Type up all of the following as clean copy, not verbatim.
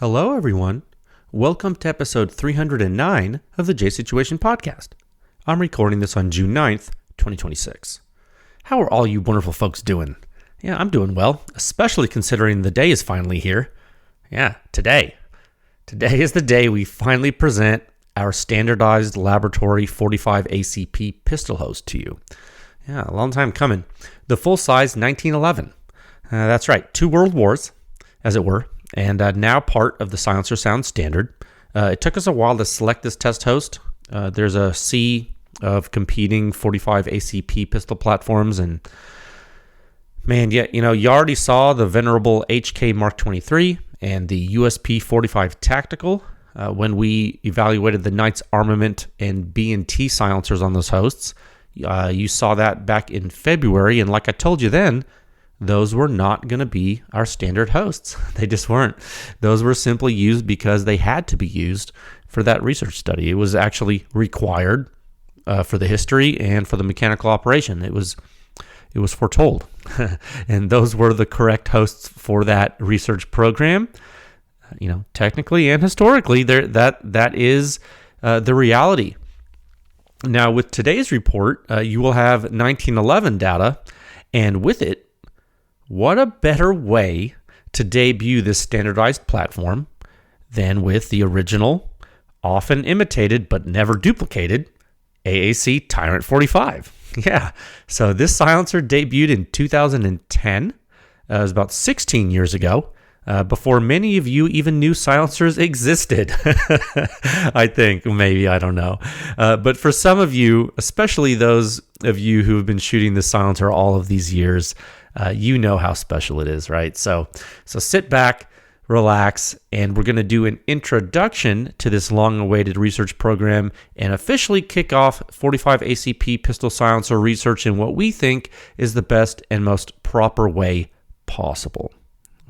Hello, everyone. Welcome to episode 309 of the J Situation Podcast. I'm recording this on June 9th, 2026. How are all you wonderful folks doing? Yeah, I'm doing well, especially considering the day is finally here. Yeah, today. Today is the day we finally present our standardized laboratory 45 ACP pistol host to you. Yeah, a long time coming. The full-size 1911. That's right, 2 world wars, as it were. And now part of the Silencer Sound standard. It took us a while to select this test host. There's a sea of competing 45 ACP pistol platforms, and man, you already saw the venerable HK Mark 23 and the USP 45 Tactical when we evaluated the Knight's armament and B&T silencers on those hosts. You saw that back in February, and like I told you then, those were not going to be our standard hosts. They just weren't. Those were simply used because they had to be used for that research study. It was actually required for the history and for the mechanical operation. It was foretold. And those were the correct hosts for that research program. Technically and historically, that is the reality. Now, with today's report, you will have 1911 data, and with it, what a better way to debut this standardized platform than with the original, often imitated but never duplicated, AAC Ti-RANT 45. Yeah, so this silencer debuted in 2010. It was about 16 years ago, before many of you even knew silencers existed. I think, maybe, I don't know. But for some of you, especially those of you who have been shooting the silencer all of these years, you know how special it is, right? So sit back, relax, and we're going to do an introduction to this long-awaited research program and officially kick off 45 ACP pistol silencer research in what we think is the best and most proper way possible.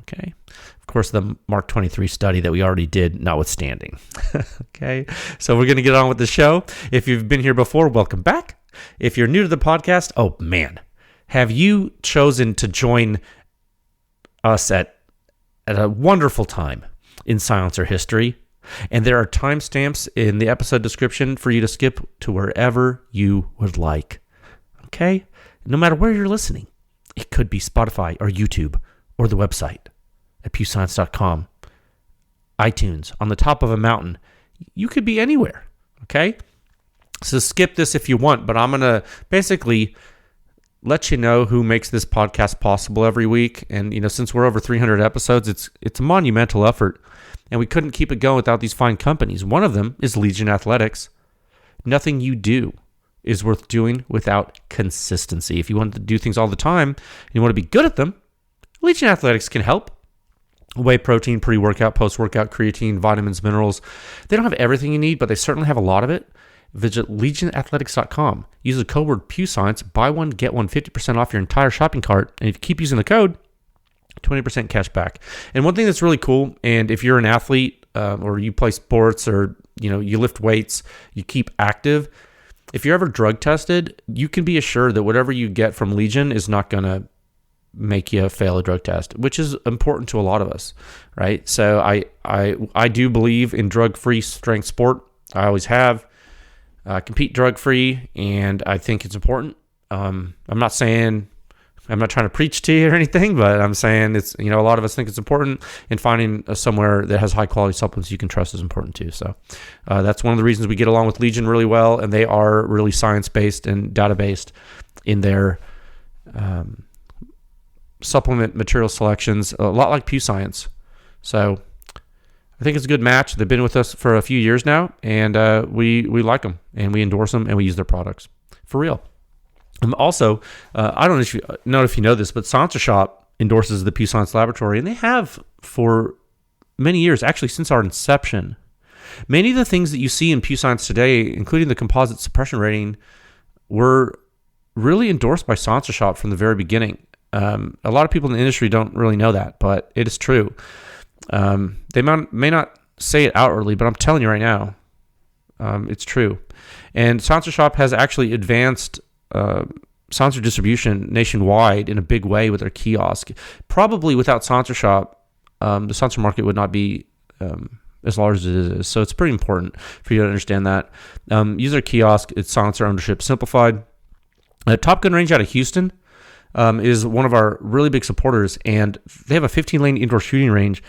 Okay? Of course, the Mark 23 study that we already did notwithstanding. Okay? So we're going to get on with the show. If you've been here before, welcome back. If you're new to the podcast, oh man, have you chosen to join us at a wonderful time in silencer history? And there are timestamps in the episode description for you to skip to wherever you would like. Okay? No matter where you're listening. It could be Spotify or YouTube or the website at pewscience.com, iTunes, on the top of a mountain. You could be anywhere. Okay? So skip this if you want, but I'm going to basically let you know who makes this podcast possible every week. And, since we're over 300 episodes, it's a monumental effort. And we couldn't keep it going without these fine companies. One of them is Legion Athletics. Nothing you do is worth doing without consistency. If you want to do things all the time and you want to be good at them, Legion Athletics can help. Whey protein, pre-workout, post-workout, creatine, vitamins, minerals. They don't have everything you need, but they certainly have a lot of it. Visit legionathletics.com. Use the code word PEWScience. Buy one, get one, 50% off your entire shopping cart. And if you keep using the code, 20% cash back. And one thing that's really cool, and if you're an athlete or you play sports or you lift weights, you keep active, if you're ever drug tested, you can be assured that whatever you get from Legion is not going to make you fail a drug test, which is important to a lot of us, right? So I do believe in drug-free strength sport. I always have. Compete drug-free, and I think it's important. I'm not trying to preach to you or anything, but I'm saying it's, a lot of us think it's important, and finding somewhere that has high-quality supplements you can trust is important too. So that's one of the reasons we get along with Legion really well, and they are really science-based and data-based in their supplement material selections, a lot like PEW Science. So I think it's a good match. They've been with us for a few years now, and we like them, and we endorse them, and we use their products for real. Also, I don't know if you know this, but Silencer Shop endorses the PEW Science Laboratory, and they have for many years, actually since our inception. Many of the things that you see in PEW Science today, including the composite suppression rating, were really endorsed by Silencer Shop from the very beginning. A lot of people in the industry don't really know that, but it is true. They may not say it outwardly, but I'm telling you right now, it's true. And Silencer Shop has actually advanced silencer distribution nationwide in a big way with their kiosk. Probably without Silencer Shop, the silencer market would not be as large as it is. So it's pretty important for you to understand that. User kiosk, it's silencer ownership simplified. Top Gun Range out of Houston is one of our really big supporters, and they have a 15-lane indoor shooting range.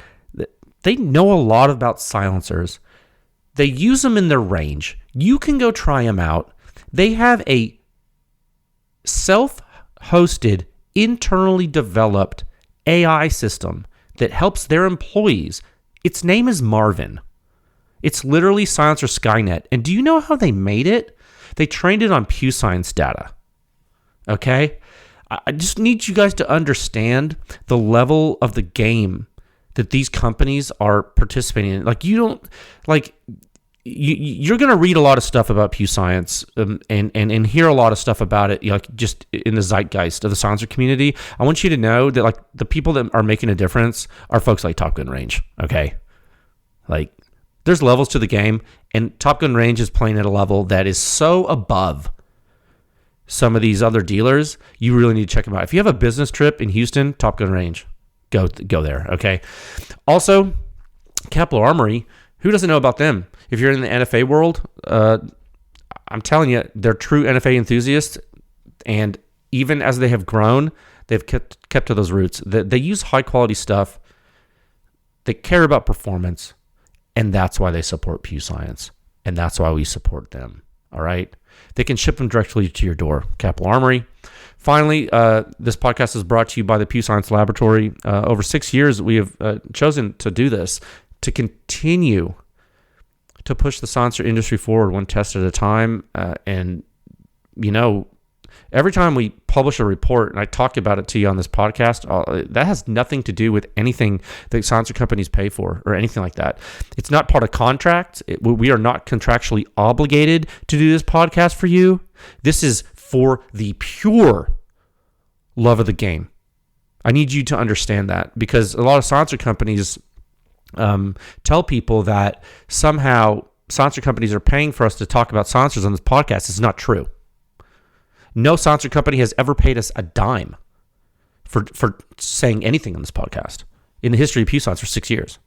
They know a lot about silencers. They use them in their range. You can go try them out. They have a self-hosted, internally developed AI system that helps their employees. Its name is Marvin. It's literally Silencer Skynet. And do you know how they made it? They trained it on PEW Science data. Okay? I just need you guys to understand the level of the game that these companies are participating in. Like, you don't, like, you're going to read a lot of stuff about PEW Science and hear a lot of stuff about it, like, just in the zeitgeist of the silencer community. I want you to know that, like, the people that are making a difference are folks like Top Gun Range, okay? Like, there's levels to the game, and Top Gun Range is playing at a level that is so above some of these other dealers. You really need to check them out. If you have a business trip in Houston, Top Gun Range, go there, okay? Also, Capital Armory, who doesn't know about them? If you're in the NFA world, I'm telling you, they're true NFA enthusiasts, and even as they have grown, they've kept to those roots. They use high-quality stuff. They care about performance, and that's why they support PEW Science, and that's why we support them, all right? They can ship them directly to your door, Capital Armory. Finally, this podcast is brought to you by the PEW Science Laboratory. Over 6 years, we have chosen to do this, to continue to push the silencer industry forward one test at a time. And, you know, every time we publish a report, and I talk about it to you on this podcast, that has nothing to do with anything that silencer companies pay for or anything like that. It's not part of contract. We are not contractually obligated to do this podcast for you. This is for the pure love of the game. I need you to understand that, because a lot of silencer companies tell people that somehow silencer companies are paying for us to talk about silencers on this podcast. It's not true. No silencer company has ever paid us a dime for saying anything on this podcast in the history of PEW Science for 6 years.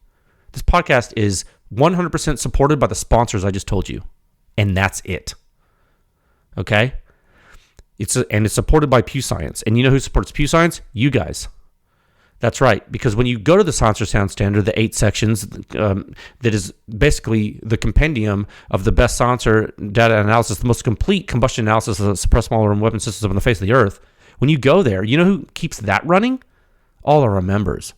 This podcast is 100% supported by the sponsors I just told you, and that's it. Okay? It's supported by PEW Science. And you know who supports PEW Science? You guys. That's right, because when you go to the silencer sound standard, the 8 sections, that is basically the compendium of the best silencer data analysis, the most complete combustion analysis of suppressed small arm weapon systems on the face of the earth. When you go there, you know who keeps that running? All of our members.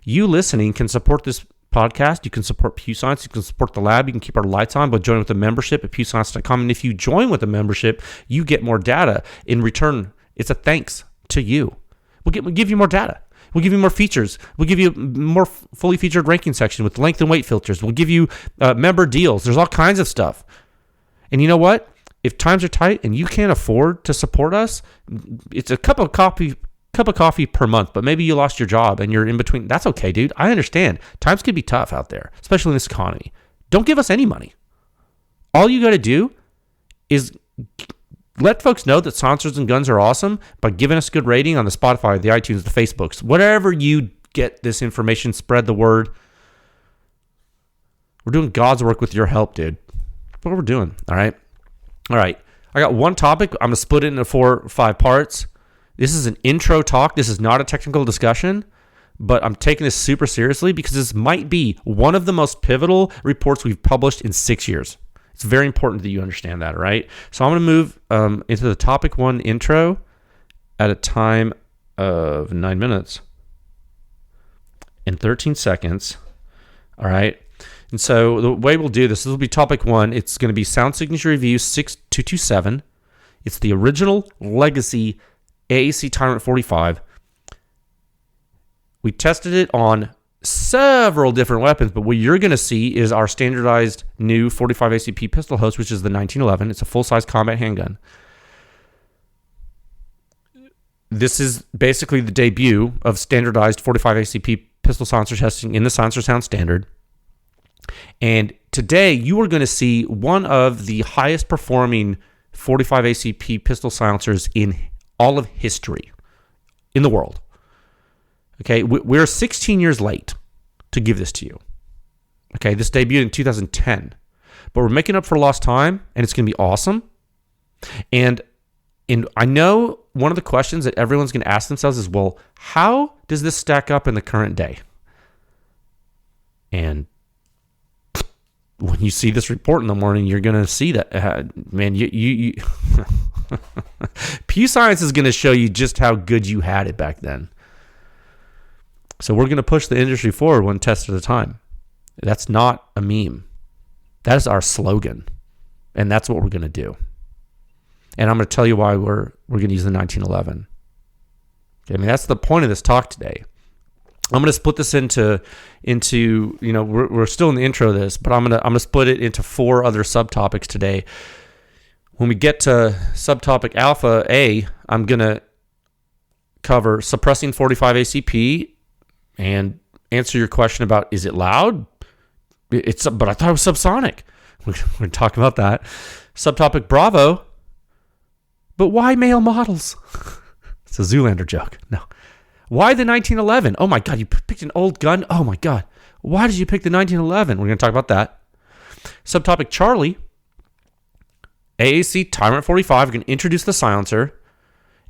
You listening can support this podcast. You can support PEW Science. You can support the lab. You can keep our lights on by joining with a membership at pewscience.com. And if you join with a membership, you get more data. In return, it's a thanks to you. We'll give you more data. We'll give you more features. We'll give you more fully featured ranking section with length and weight filters. We'll give you member deals. There's all kinds of stuff. And you know what? If times are tight and you can't afford to support us, it's a cup of coffee per month, but maybe you lost your job and you're in between. That's okay, dude. I understand. Times can be tough out there, especially in this economy. Don't give us any money. All you got to do is let folks know that silencers and guns are awesome by giving us a good rating on the Spotify, the iTunes, the Facebooks. Whatever you get this information, spread the word. We're doing God's work with your help, dude. That's what we're doing, all right? All right. I got one topic. I'm going to split it into 4 or 5 parts. This is an intro talk. This is not a technical discussion, but I'm taking this super seriously because this might be one of the most pivotal reports we've published in 6 years. It's very important that you understand that, all right? So I'm going to move into the topic 1 intro at a time of 9 minutes and 13 seconds, all right? And so the way we'll do this will be topic 1. It's going to be Sound Signature Review 6227. It's the original legacy AAC Ti-RANT 45. We tested it on several different weapons, but what you're going to see is our standardized new 45 ACP pistol host, which is the 1911. It's a full-size combat handgun. This is basically the debut of standardized 45 ACP pistol silencer testing in the Silencer Sound standard. And today you are going to see one of the highest performing 45 ACP pistol silencers in all of history in the world. Okay, we're 16 years late to give this to you. Okay, this debuted in 2010. But we're making up for lost time, and it's going to be awesome. And I know one of the questions that everyone's going to ask themselves is, well, how does this stack up in the current day? And when you see this report in the morning, you're going to see that, man, you PEW Science is going to show you just how good you had it back then. So we're going to push the industry forward one test at a time. That's not a meme. That is our slogan. And that's what we're going to do. And I'm going to tell you why we're going to use the 1911. Okay, I mean, that's the point of this talk today. I'm going to split this into we're still in the intro of this, but I'm going to split it into 4 other subtopics today. When we get to subtopic Alpha A, I'm going to cover suppressing 45 ACP and answer your question about, is it loud? But I thought it was subsonic. We're going to talk about that. Subtopic Bravo. But why male models? It's a Zoolander joke. No. Why the 1911? Oh my God, you picked an old gun? Oh my God. Why did you pick the 1911? We're going to talk about that. Subtopic Charlie. AAC Ti-RANT 45. We're going to introduce the silencer.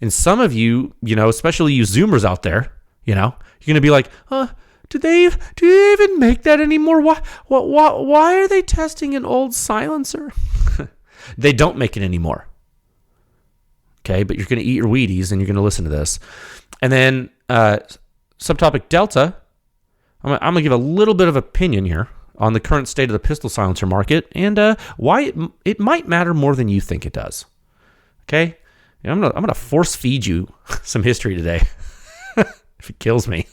And some of you, especially you Zoomers out there, you're going to be like, do they even make that anymore? Why are they testing an old silencer? They don't make it anymore. Okay, but you're going to eat your Wheaties and you're going to listen to this. And then subtopic Delta, I'm going to give a little bit of opinion here on the current state of the pistol silencer market and why it might matter more than you think it does. Okay, I'm going to force feed you some history today. If it kills me.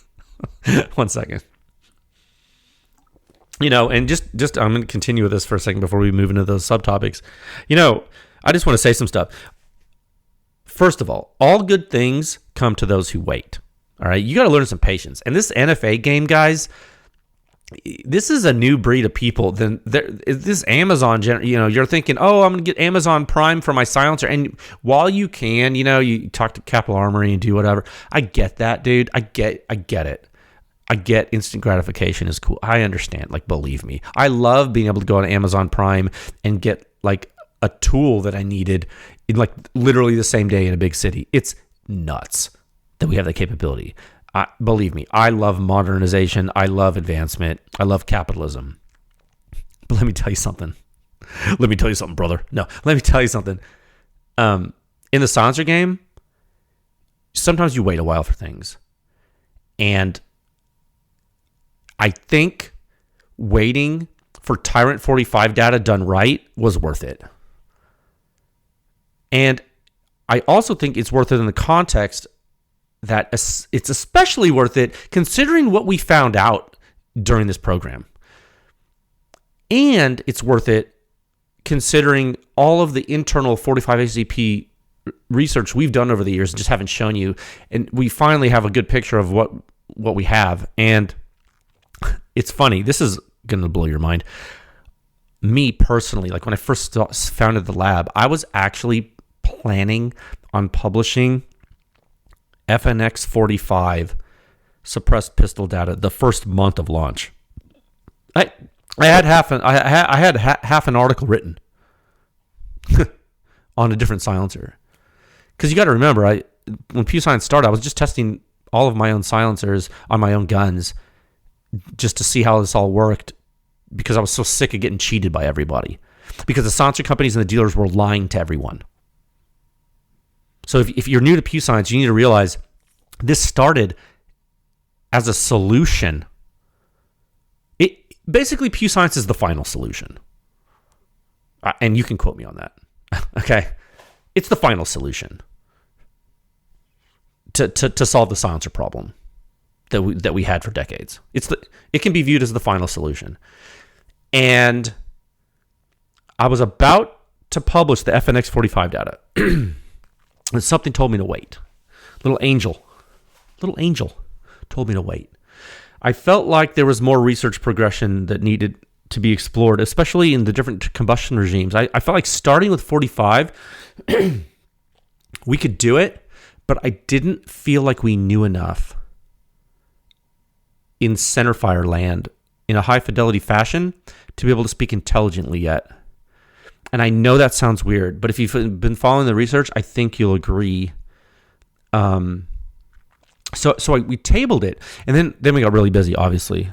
1 second. And just I'm going to continue with this for a second before we move into those subtopics. I just want to say some stuff. First of all good things come to those who wait. All right, you got to learn some patience. And this NFA game, guys, this is a new breed of people. This Amazon, you're thinking, oh, I'm going to get Amazon Prime for my silencer. And while you can, you talk to Capital Armory and do whatever. I get that, dude. I get it. I get instant gratification is cool. I understand. Believe me. I love being able to go on Amazon Prime and get a tool that I needed in literally the same day in a big city. It's nuts that we have that capability. Believe me, I love modernization. I love advancement. I love capitalism. But let me tell you something. Brother. No, let me tell you something. In the silencer game, sometimes you wait a while for things. And I think waiting for Ti-RANT 45 data done right was worth it. And I also think it's worth it in the context that it's especially worth it considering what we found out during this program. And it's worth it considering all of the internal 45 ACP research we've done over the years and just haven't shown you. And we finally have a good picture of what we have. And it's funny. This is going to blow your mind. Me personally, when I first founded the lab, I was actually planning on publishing FNX 45 suppressed pistol data the first month of launch. I had half an article written on a different silencer. Because you got to remember, when PEW Science started, I was just testing all of my own silencers on my own guns just to see how this all worked because I was so sick of getting cheated by everybody. Because the silencer companies and the dealers were lying to everyone. So if you're new to PEW Science, you need to realize this started as a solution. Basically, PEW Science is the final solution. And you can quote me on that. Okay? It's the final solution to solve the silencer problem that we had for decades. It can be viewed as the final solution. And I was about to publish the FNX 45 data. And something told me to wait. Little angel told me to wait. I felt like there was more research progression that needed to be explored, especially in the different combustion regimes. I felt like starting with 45, we could do it, but I didn't feel like we knew enough in centerfire land in a high fidelity fashion to be able to speak intelligently yet. And I know that sounds weird, but if you've been following the research, I think you'll agree. We tabled it, and then we got really busy, obviously.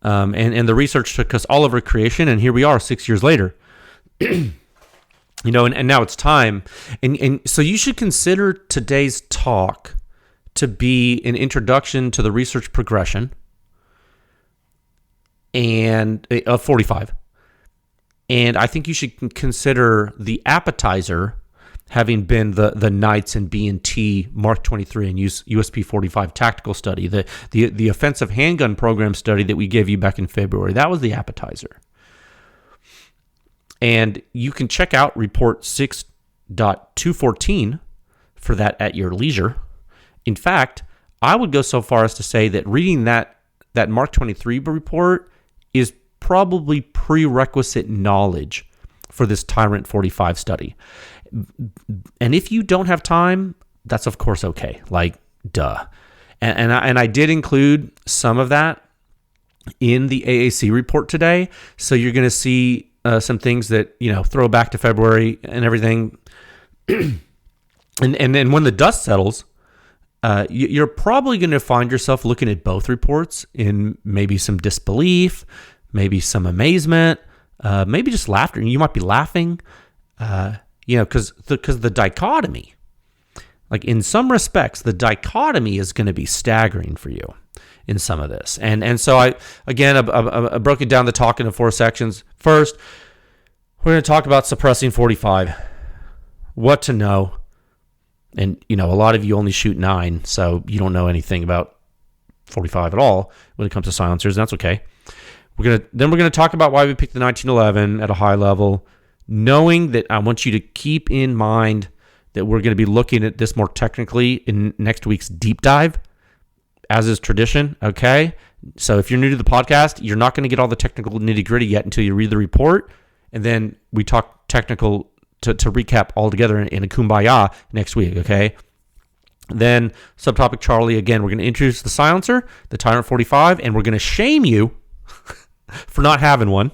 And the research took us all over creation, and here we are 6 years later. And now it's time. And so you should consider today's talk to be an introduction to the research progression and of 45. And I think you should consider the appetizer having been the Knights and B&T Mark 23 and USP 45 tactical study, the offensive handgun program study that we gave you back in February. That was the appetizer. And you can check out report 6.214 for that at your leisure. In fact, I would go so far as to say that reading that Mark 23 report is probably prerequisite knowledge for this Ti-RANT 45 study. And if you don't have time, that's of course okay. Like, duh. And I did include some of that in the AAC report today. So you're going to see some things that, throw back to February and everything. and then when the dust settles, you're probably going to find yourself looking at both reports in maybe some disbelief, maybe some amazement, maybe just laughter. You might be laughing, because the dichotomy, like in some respects, the dichotomy is going to be staggering for you in some of this. And so I broke it down the talk into 4 sections. First, we're going to talk about suppressing 45, what to know. And, a lot of you only shoot 9, so you don't know anything about 45 at all when it comes to silencers. That's okay. We're going to talk about why we picked the 1911 at a high level, knowing that I want you to keep in mind that we're going to be looking at this more technically in next week's deep dive, as is tradition, okay? So if you're new to the podcast, you're not going to get all the technical nitty-gritty yet until you read the report, and then we talk technical to recap all together in a kumbaya next week, okay? Then subtopic Charlie, again, we're going to introduce the silencer, the Ti-RANT 45, and we're going to shame you for not having one.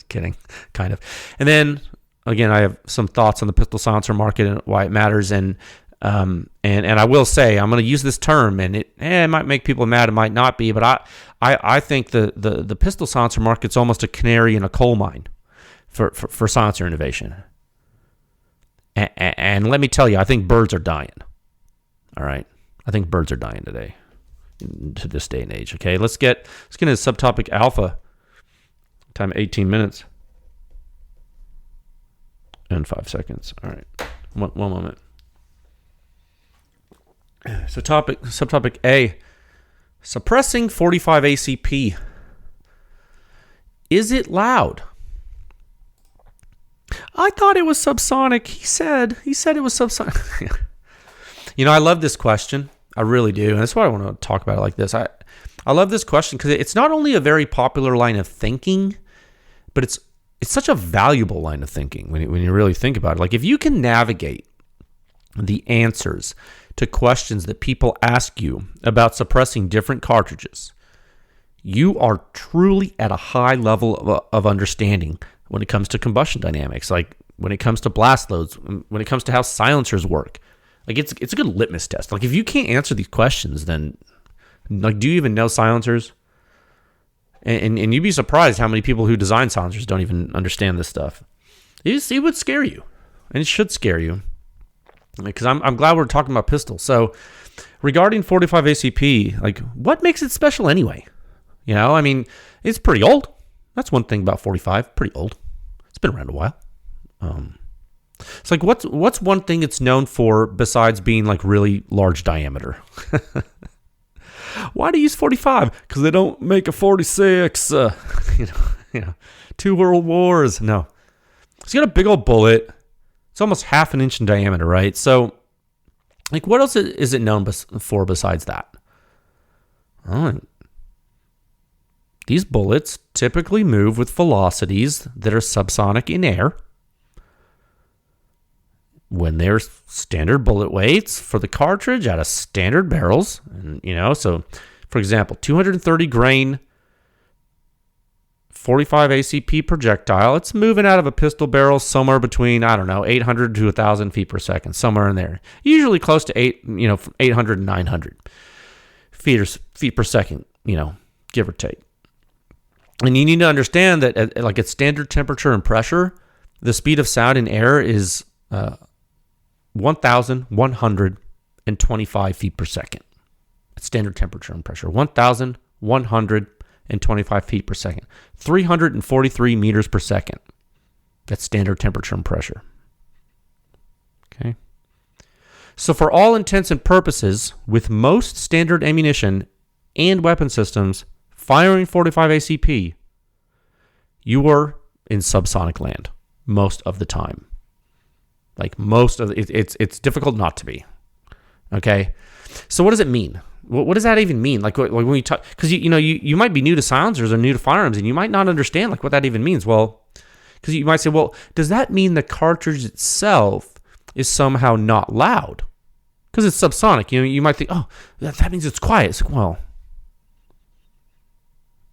Kidding, kind of. And then, again, I have some thoughts on the pistol silencer market and why it matters. And I will say, I'm going to use this term, and it might make people mad, it might not be, but I think the pistol silencer market's almost a canary in a coal mine for silencer innovation. And let me tell you, I think birds are dying. All right, I think birds are dying today, to this day and age. Okay, let's get into subtopic alpha. Time 18 minutes and 5 seconds. All right, one moment. So subtopic A, suppressing 45 ACP. Is it loud? I thought it was subsonic. He said it was subsonic. I love this question. I really do. And that's why I want to talk about it like this. I love this question because it's not only a very popular line of thinking, but it's such a valuable line of thinking when you really think about it. Like, if you can navigate the answers to questions that people ask you about suppressing different cartridges, you are truly at a high level of understanding when it comes to combustion dynamics, like when it comes to blast loads, when it comes to how silencers work. Like, it's a good litmus test. Like, if you can't answer these questions, then, like, do you even know silencers? And you'd be surprised how many people who design silencers don't even understand this stuff. It would scare you, and it should scare you, because I'm glad we're talking about pistols. So, regarding 45 ACP, like, what makes it special anyway? I mean, it's pretty old. That's one thing about 45. Pretty old. It's been around a while. It's like, what's one thing it's known for besides being like really large diameter? Why do you use 45? Because they don't make a 46. 2 world wars. No, it's got a big old bullet. It's almost half an inch in diameter, right? So, like, what else is it known for besides that? These bullets typically move with velocities that are subsonic in air. When there's standard bullet weights for the cartridge out of standard barrels, and so for example, 230 grain .45 ACP projectile. It's moving out of a pistol barrel somewhere between, 800 to 1,000 feet per second, somewhere in there. Usually close to 800 and 900 feet per second, give or take. And you need to understand that at standard temperature and pressure, the speed of sound in air is 1,125 feet per second. At standard temperature and pressure, 1,125 feet per second. 343 meters per second. That's standard temperature and pressure. Okay. So for all intents and purposes, with most standard ammunition and weapon systems firing 45 ACP, you are in subsonic land most of the time. Like most of it's difficult not to be. Okay. So what does it mean? What does that even mean? Like when we talk, because you might be new to silencers or new to firearms, and you might not understand what that even means. Well, because you might say, well, does that mean the cartridge itself is somehow not loud? Because it's subsonic. You might think, oh, that means it's quiet. It's like, well,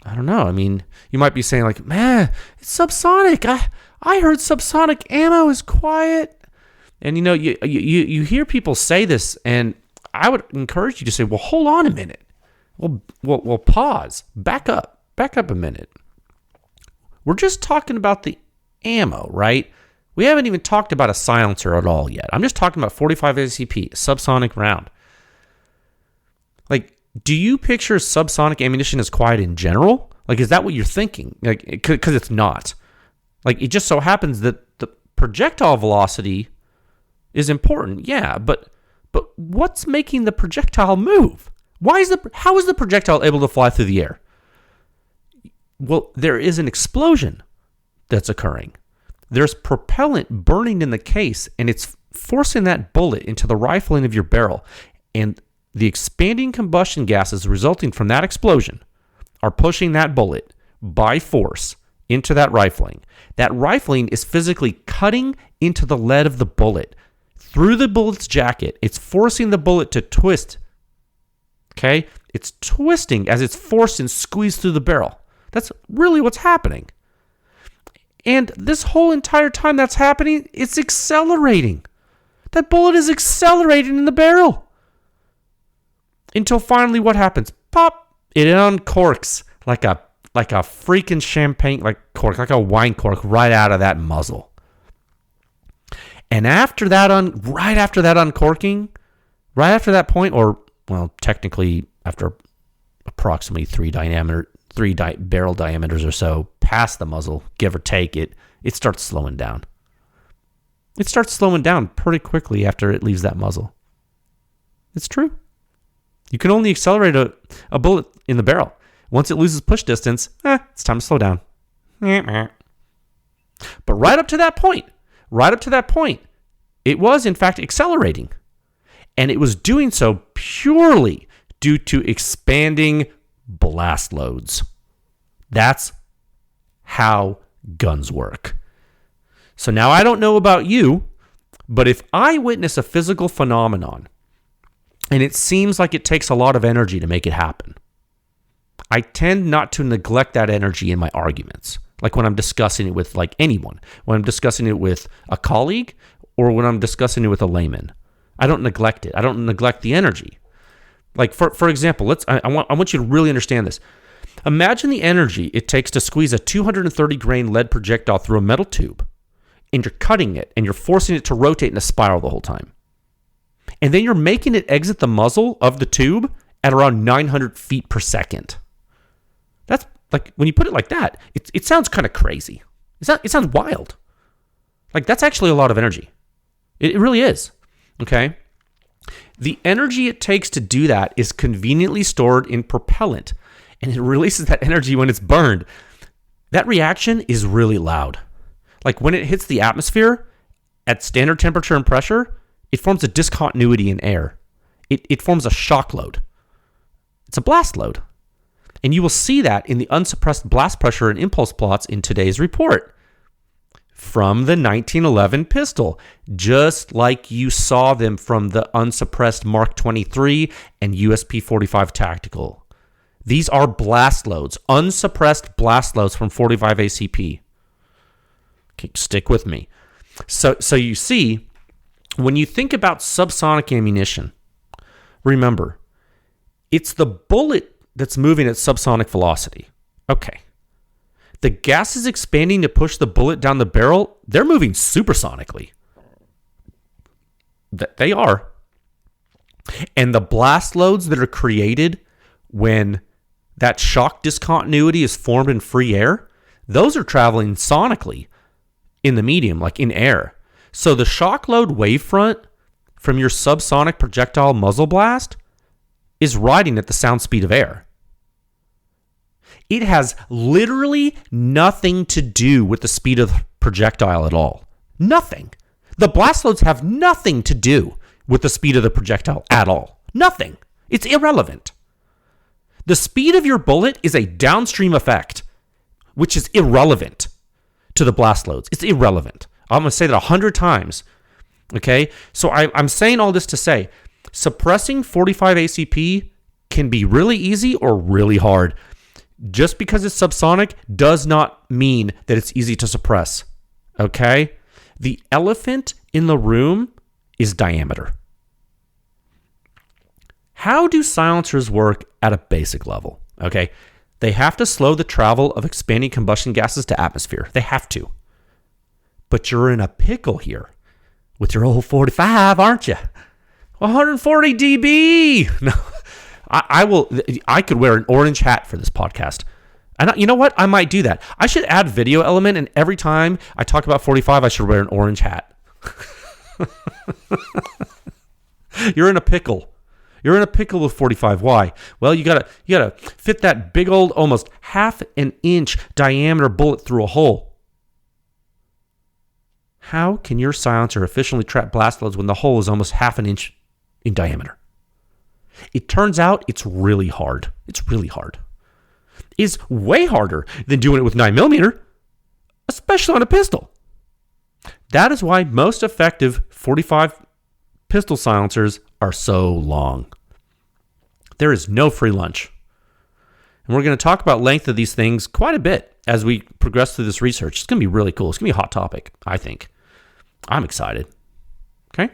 I don't know. I mean, you might be saying like, man, it's subsonic. I heard subsonic ammo is quiet. And you hear people say this, and I would encourage you to say, well, hold on a minute. We'll pause. Back up a minute. We're just talking about the ammo, right? We haven't even talked about a silencer at all yet. I'm just talking about 45 ACP, subsonic round. Like, do you picture subsonic ammunition as quiet in general? Like, is that what you're thinking? Like, because it's not. Like, it just so happens that the projectile velocity is important, yeah, but what's making the projectile move? How is the projectile able to fly through the air? Well, there is an explosion that's occurring. There's propellant burning in the case, and it's forcing that bullet into the rifling of your barrel. And the expanding combustion gases resulting from that explosion are pushing that bullet by force into that rifling. That rifling is physically cutting into the lead of the bullet. Through the bullet's jacket, it's forcing the bullet to twist. Okay? It's twisting as it's forced and squeezed through the barrel. That's really what's happening. And this whole entire time that's happening, it's accelerating. That bullet is accelerating in the barrel. Until finally what happens? Pop! It uncorks like a freaking champagne cork, like a wine cork right out of that muzzle. And after that, right after that uncorking, right after that point, or well, technically after approximately three barrel diameters or so past the muzzle, give or take, it starts slowing down. It starts slowing down pretty quickly after it leaves that muzzle. It's true. You can only accelerate a bullet in the barrel. Once it loses push distance, it's time to slow down. But right up to that point, it was in fact accelerating. And it was doing so purely due to expanding blast loads. That's how guns work. So now I don't know about you, but if I witness a physical phenomenon and it seems like it takes a lot of energy to make it happen, I tend not to neglect that energy in my arguments. Like when I'm discussing it with anyone, when I'm discussing it with a colleague, or when I'm discussing it with a layman. I don't neglect it. I don't neglect the energy. Like for example, I want you to really understand this. Imagine the energy it takes to squeeze a 230 grain lead projectile through a metal tube, and you're cutting it and you're forcing it to rotate in a spiral the whole time. And then you're making it exit the muzzle of the tube at around 900 feet per second. That's when you put it like that, it sounds kind of crazy. It sounds wild. That's actually a lot of energy. It really is. Okay? The energy it takes to do that is conveniently stored in propellant, and it releases that energy when it's burned. That reaction is really loud. When it hits the atmosphere at standard temperature and pressure, it forms a discontinuity in air. It forms a shock load. It's a blast load. And you will see that in the unsuppressed blast pressure and impulse plots in today's report from the 1911 pistol, just like you saw them from the unsuppressed Mark 23 and USP 45 tactical. These are blast loads, unsuppressed blast loads from 45 ACP. Okay, stick with me. So you see, when you think about subsonic ammunition, remember, it's the bullet that's moving at subsonic velocity. Okay. The gas is expanding to push the bullet down the barrel. They're moving supersonically. They are. And the blast loads that are created when that shock discontinuity is formed in free air, those are traveling sonically in the medium, like in air. So the shock load wavefront from your subsonic projectile muzzle blast is riding at the sound speed of air. It has literally nothing to do with the speed of the projectile at all. Nothing. The blast loads have nothing to do with the speed of the projectile at all. Nothing. It's irrelevant. The speed of your bullet is a downstream effect, which is irrelevant to the blast loads. It's irrelevant. I'm going to say that 100 times. Okay? So I'm saying all this to say, suppressing 45 ACP can be really easy or really hard. Just because it's subsonic does not mean that it's easy to suppress. Okay? The elephant in the room is diameter. How do silencers work at a basic level? Okay? They have to slow the travel of expanding combustion gases to atmosphere. They have to. But you're in a pickle here with your old 45, aren't you? 140 dB. No, I could wear an orange hat for this podcast. And you know what? I might do that. I should add video element, and every time I talk about 45, I should wear an orange hat. You're in a pickle. You're in a pickle with 45. Why? Well, you gotta fit that big old, almost half an inch diameter bullet through a hole. How can your silencer efficiently trap blast loads when the hole is almost half an inch in diameter? It turns out it's really hard. It's really hard. It's way harder than doing it with 9mm, especially on a pistol. That is why most effective 45 pistol silencers are so long. There is no free lunch. And we're going to talk about length of these things quite a bit as we progress through this research. It's going to be really cool. It's going to be a hot topic, I think. I'm excited. Okay?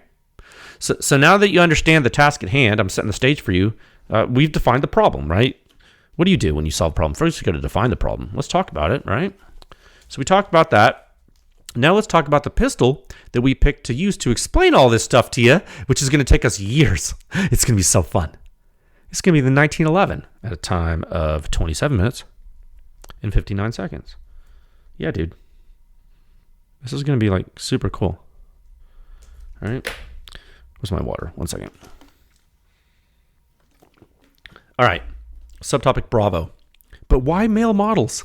So now that you understand the task at hand, I'm setting the stage for you. We've defined the problem, right? What do you do when you solve a problem? First, you got to define the problem. Let's talk about it, right? So we talked about that. Now let's talk about the pistol that we picked to use to explain all this stuff to you, which is going to take us years. It's going to be so fun. It's going to be the 1911 at a time of 27 minutes and 59 seconds. Yeah, dude. This is going to be like super cool. All right. Where's my water? 1 second. All right. Subtopic Bravo. But why male models?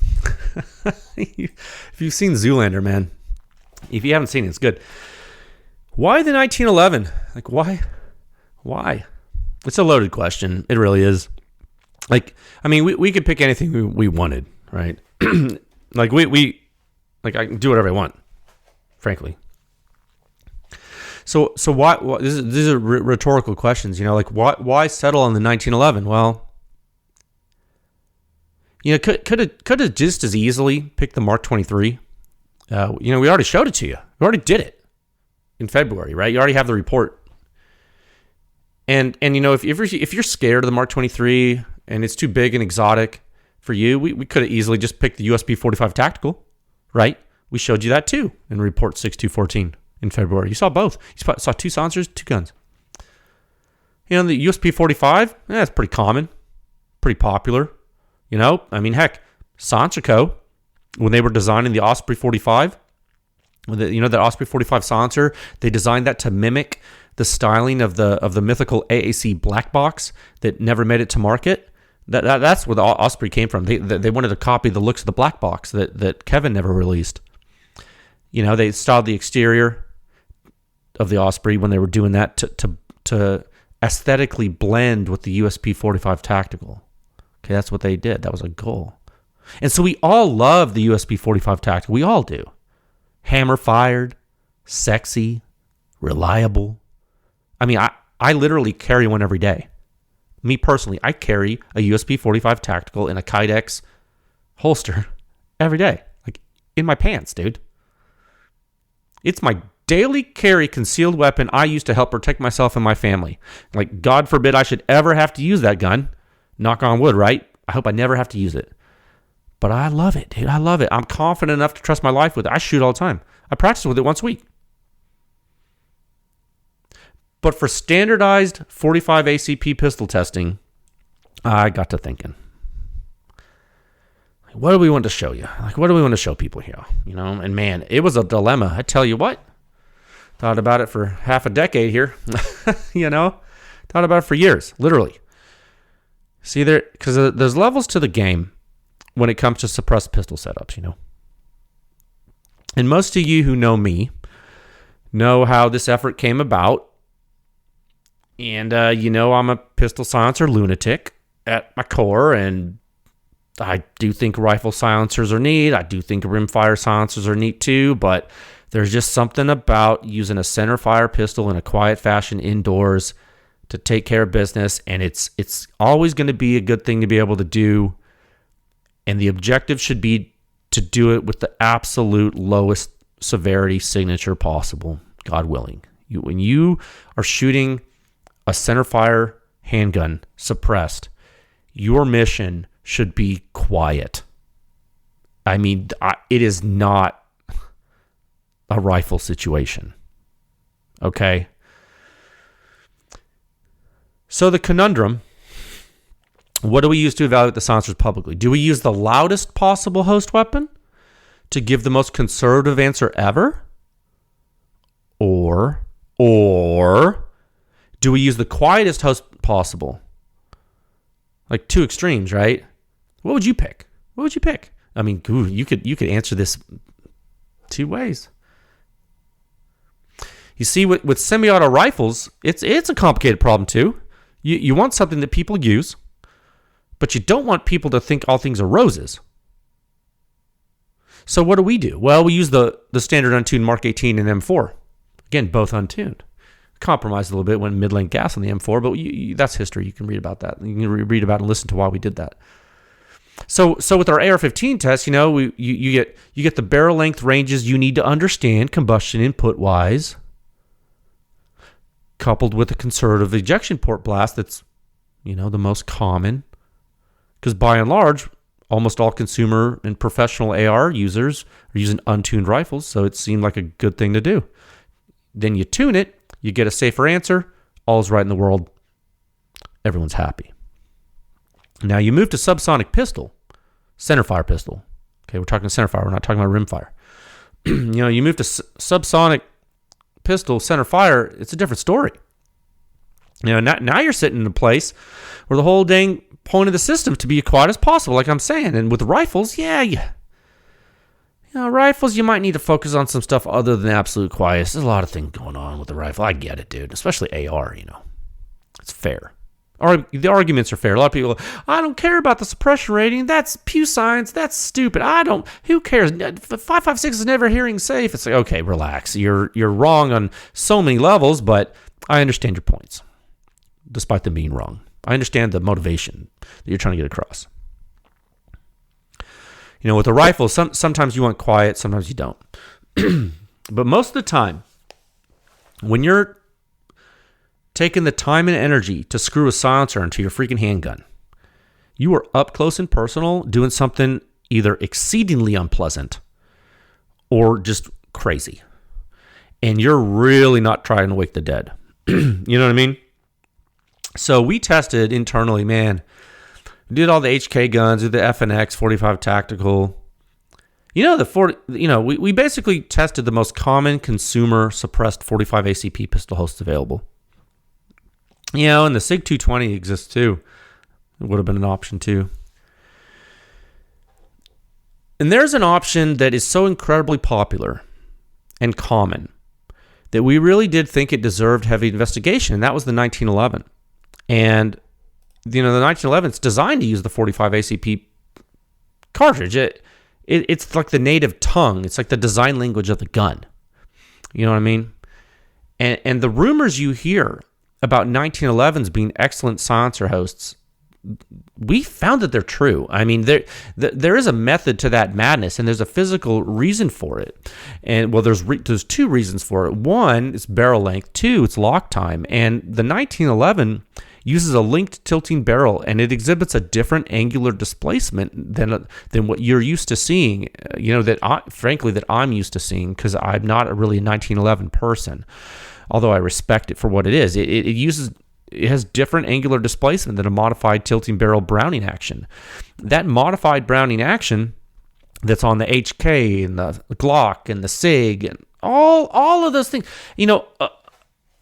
If you've seen Zoolander, man. If you haven't seen it, it's good. Why the 1911? Like, why? Why? It's a loaded question. It really is. Like, I mean, we could pick anything we wanted, right? Like, like, I can do whatever I want, frankly. So why these are rhetorical questions, you know, like, why settle on the 1911? Well, you know, could have just as easily picked the Mark 23. You know, we already showed it to you. We already did it in February, right? You already have the report. And you know, if you're scared of the Mark 23 and it's too big and exotic for you, we could have easily just picked the USP 45 Tactical, right? We showed you that too in report 6214 in February. You saw both. You saw two silencers, two guns. You know, the USP 45, it's pretty common, pretty popular. You know, I mean, heck, Sanchico, when they were designing the Osprey 45, you know, that Osprey 45 silencer, they designed that to mimic the styling of the mythical AAC black box that never made it to market. That's where the Osprey came from. They wanted to copy the looks of the black box that Kevin never released. You know, they styled the exterior of the Osprey when they were doing that to aesthetically blend with the USP 45 Tactical. Okay, that's what they did. That was a goal. And so we all love the USP 45 Tactical. We all do. Hammer fired, sexy, reliable. I mean, I literally carry one every day. me personally, I carry a USB 45 tactical in a Kydex holster every day, like in my pants, dude. It's my daily carry concealed weapon I use to help protect myself and my family. Like, God forbid I should ever have to use that gun. Knock on wood, right? I hope I never have to use it. But I love it, dude. I love it. I'm confident enough to trust my life with it. I shoot all the time. I practice with it once a week. But for standardized 45 ACP pistol testing, I got to thinking, what do we want to show you? Like, what do we want to show people here? You know, and man, it was a dilemma. I tell you what, thought about it for half a decade here. You know, thought about it for years, literally. See, because there's levels to the game when it comes to suppressed pistol setups, you know. And most of you who know me know how this effort came about. And, you know, I'm a pistol silencer lunatic at my core, and I do think rifle silencers are neat. I do think rimfire silencers are neat too, but there's just something about using a centerfire pistol in a quiet fashion indoors to take care of business, and it's always going to be a good thing to be able to do, and the objective should be to do it with the absolute lowest severity signature possible, God willing. When you are shooting a centerfire handgun suppressed, your mission should be quiet. I mean, it is not a rifle situation. Okay? So the conundrum, what do we use to evaluate the silencers publicly? Do we use the loudest possible host weapon to give the most conservative answer ever? Or do we use the quietest host possible? Like two extremes, right? What would you pick? What would you pick? I mean, you could answer this two ways. You see, with semi-auto rifles, it's a complicated problem too. You want something that people use, but you don't want people to think all things are roses. So what do? Well, we use the standard untuned Mark 18 and M4. Again, both untuned. Compromised a little bit, went mid-length gas on the M4, but that's history. You can read about that. You can read about and listen to why we did that. So with our AR-15 test, you know, you get the barrel length ranges you need to understand combustion input wise, coupled with a conservative ejection port blast that's, you know, the most common, because by and large, almost all consumer and professional AR users are using untuned rifles, so it seemed like a good thing to do. Then you tune it, you get a safer answer, all's right in the world, everyone's happy. Now you move to subsonic pistol, centerfire pistol. Okay, we're talking centerfire, we're not talking about rimfire. You know, you move to subsonic pistol, centerfire, it's a different story. You know, now you're sitting in a place where the whole dang point of the system to be as quiet as possible, like I'm saying. And with rifles, you know, rifles, you might need to focus on some stuff other than absolute quiet. There's a lot of things going on with the rifle. I get it, dude. Especially AR, you know. It's fair. The arguments are fair. A lot of people, I don't care about the suppression rating. That's PEW Science. That's stupid. Who cares? 5.56 is never hearing safe. It's like, okay, relax. You're wrong on so many levels, but I understand your points, despite them being wrong. I understand the motivation that you're trying to get across. You know, with a rifle, sometimes you want quiet, sometimes you don't. But most of the time, when you're taking the time and energy to screw a silencer into your freaking handgun, you are up close and personal doing something either exceedingly unpleasant or just crazy. And you're really not trying to wake the dead. You know what I mean? So we tested internally, man. We did all the HK guns, did the FNX 45 tactical. You know, we basically tested the most common consumer suppressed 45 ACP pistol hosts available. You know, and the SIG 220 exists too. It would have been an option too. And there's an option that is so incredibly popular and common that we really did think it deserved heavy investigation, and that was the 1911. And, you know, the 1911 is designed to use the 45 ACP cartridge. It's like the native tongue. It's like the design language of the gun. You know what I mean? And the rumors you hear about 1911s being excellent silencer hosts, we found that they're true. I mean, there is a method to that madness, and there's a physical reason for it. And well, there's two reasons for it. One, it's barrel length. Two, it's lock time. And the 1911 uses a linked tilting barrel, and it exhibits a different angular displacement than what you're used to seeing. Frankly, that I'm used to seeing, because I'm not really a 1911 person, although I respect it for what it is. It has different angular displacement than a modified tilting barrel Browning action. That modified Browning action that's on the HK and the Glock and the SIG and all of those things,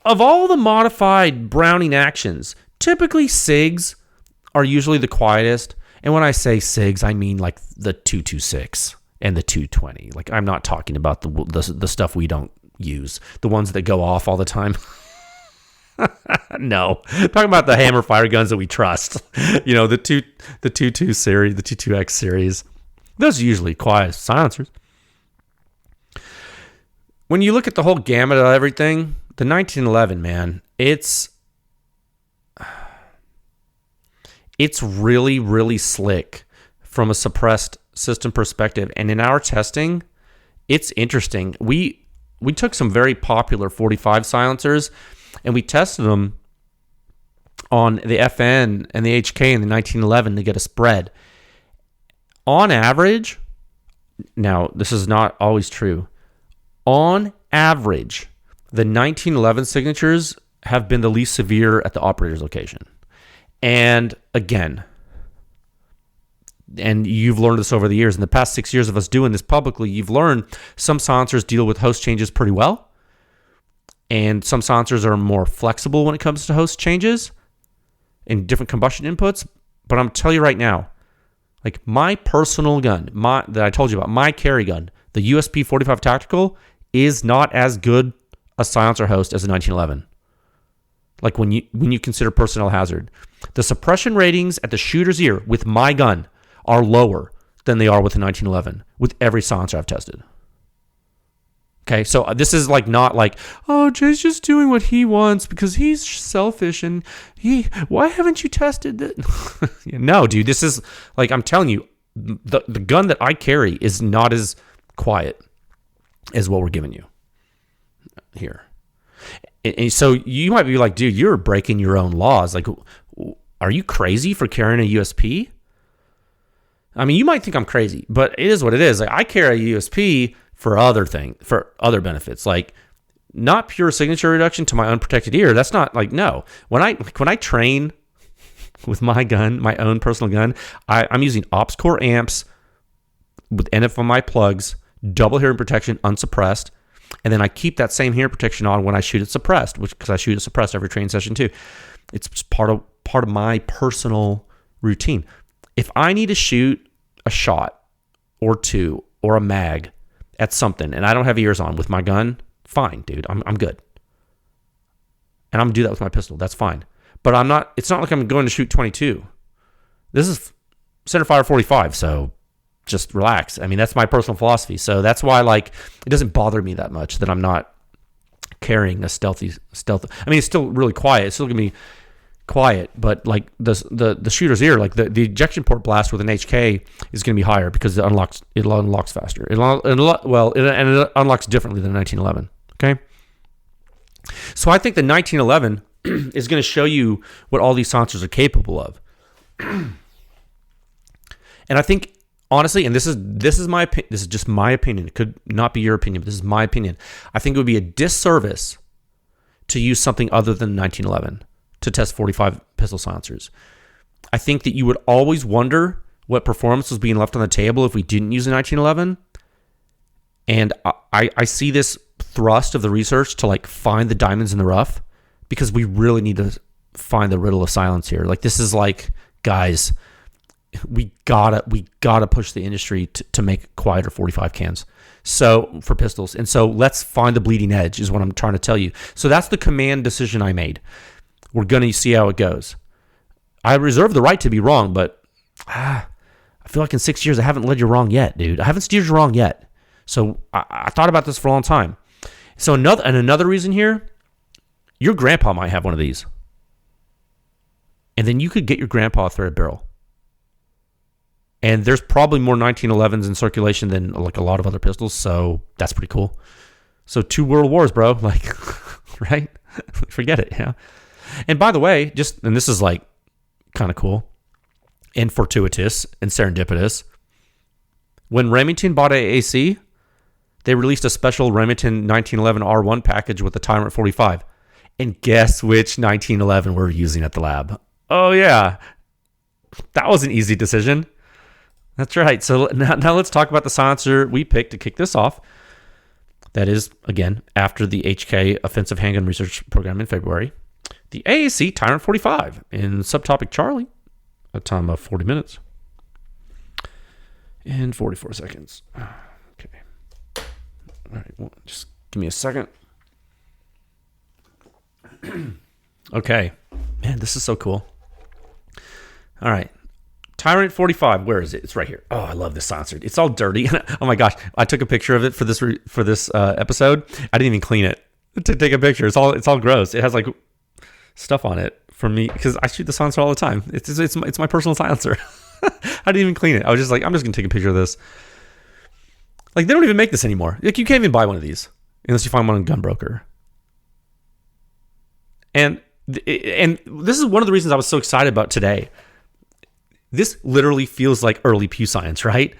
of all the modified Browning actions, typically SIGs are usually the quietest. And when I say SIGs, I mean like the 226 and the 220. Like, I'm not talking about the stuff we don't use, the ones that go off all the time. No, talking about the hammer fire guns that we trust. The 22 series, the 22X series. Those are usually quiet silencers. When you look at the whole gamut of everything, the 1911, man, it's really, really slick from a suppressed system perspective. And in our testing, it's interesting. We took some very popular 45 silencers, and we tested them on the FN and the HK in the 1911 to get a spread. On average, now this is not always true, on average, the 1911 signatures have been the least severe at the operator's location. And again, and you've learned this over the years, in the past 6 years of us doing this publicly, you've learned some silencers deal with host changes pretty well. And some silencers are more flexible when it comes to host changes and different combustion inputs. But I'm telling you right now, like my personal gun, that I told you about, my carry gun, the USP 45 Tactical, is not as good a silencer host as a 1911. Like when you consider personnel hazard, the suppression ratings at the shooter's ear with my gun are lower than they are with the 1911 with every silencer I've tested. Okay, so this is like not like, oh, Jay's just doing what he wants because he's selfish and why haven't you tested that? No, dude, this is like, I'm telling you, the gun that I carry is not as quiet as what we're giving you here. And so you might be like, dude, you're breaking your own laws. Like, are you crazy for carrying a USP? I mean, you might think I'm crazy, but it is what it is. Like, I carry a USP for other benefits, like not pure signature reduction to my unprotected ear. That's not like, no. When I train with my gun, my own personal gun, I'm using ops core amps with NFMI plugs, double hearing protection, unsuppressed, and then I keep that same hearing protection on when I shoot it suppressed, because I shoot it suppressed every training session too. It's just part of my personal routine. If I need to shoot a shot or two or a mag at something and I don't have ears on with my gun, fine, dude, I'm good. And I'm gonna do that with my pistol. That's fine. But it's not like I'm going to shoot 22. This is centerfire 45, so just relax. I mean, that's my personal philosophy. So that's why, like, it doesn't bother me that much that I'm not carrying a stealth. I mean, it's still really quiet. It's still gonna be quiet, but like the shooter's ear, like the ejection port blast with an HK is going to be higher because it unlocks faster. It unlocks differently than 1911. Okay, so I think the 1911 is going to show you what all these silencers are capable of, and I think honestly, and this is my opinion. This is just my opinion. It could not be your opinion, but this is my opinion. I think it would be a disservice to use something other than 1911 to test 45 pistol silencers. I think that you would always wonder what performance was being left on the table if we didn't use a 1911. And I see this thrust of the research to like find the diamonds in the rough, because we really need to find the riddle of silence here. Like, this is like, guys, we gotta push the industry to make quieter 45 cans. So for pistols. And so let's find the bleeding edge is what I'm trying to tell you. So that's the command decision I made. We're going to see how it goes. I reserve the right to be wrong, but I feel like in 6 years I haven't led you wrong yet, dude. I haven't steered you wrong yet. So I thought about this for a long time. So another reason here, your grandpa might have one of these. And then you could get your grandpa a threaded barrel. And there's probably more 1911s in circulation than like a lot of other pistols, so that's pretty cool. So 2 world wars, bro. Like, right? Forget it, yeah. And by the way, and this is like kind of cool and fortuitous and serendipitous. When Remington bought AAC, they released a special Remington 1911 R1 package with the Ti-RANT 45. And guess which 1911 we're using at the lab? Oh, yeah. That was an easy decision. That's right. So now let's talk about the silencer we picked to kick this off. That is, again, after the HK Offensive Handgun Research Program in February. The AAC Ti-RANT 45 in subtopic Charlie, a time of 40 minutes and 44 seconds. Okay. All right. Well, just give me a second. Okay. Man, this is so cool. All right. Ti-RANT 45, where is it? It's right here. Oh, I love this silencer. It's all dirty. Oh my gosh, I took a picture of it for this episode. I didn't even clean it to take a picture. It's all gross. It has like stuff on it for me because I shoot the silencer all the time. It's my personal silencer. I didn't even clean it. I was just like, I'm just gonna take a picture of this. Like they don't even make this anymore. Like you can't even buy one of these unless you find one on Gunbroker. And this is one of the reasons I was so excited about today. This literally feels like early PEW Science, right?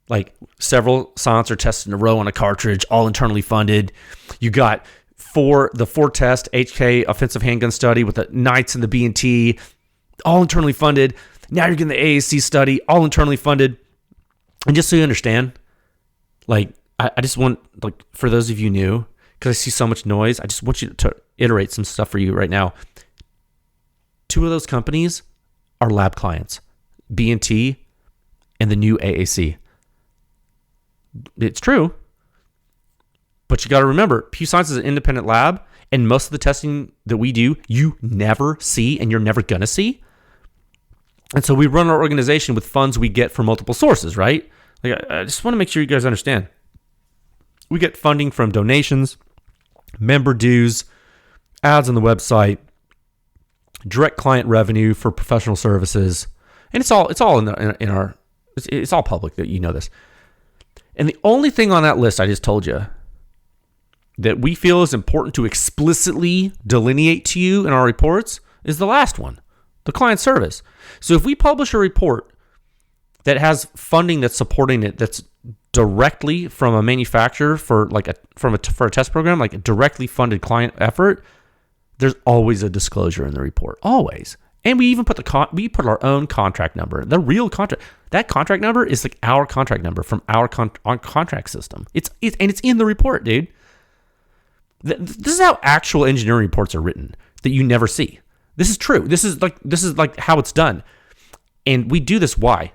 Like several silencer tests in a row on a cartridge, all internally funded. You got the 4-test HK offensive handgun study with the Knights and the B&T, all internally funded. Now you're getting the AAC study, all internally funded. And just so you understand, like I just want, like for those of you new, because I see so much noise, I just want you to iterate some stuff for you right now. 2 of those companies are lab clients, B&T and the new AAC. It's true, but you got to remember, PEW Science is an independent lab, and most of the testing that we do, you never see, and you're never gonna see. And so we run our organization with funds we get from multiple sources, right? Like I just want to make sure you guys understand. We get funding from donations, member dues, ads on the website, direct client revenue for professional services, and it's all it's all public that you know this. And the only thing on that list I just told you that we feel is important to explicitly delineate to you in our reports is the last one, the client service. So if we publish a report that has funding that's supporting it, that's directly from a manufacturer for a test program, like a directly funded client effort, there's always a disclosure in the report, always. And we even put our own contract number, the real contract. That contract number is like our contract number from our contract system. It's in the report, dude. This is how actual engineering reports are written that you never see. This is true. This is like how it's done. And we do this why?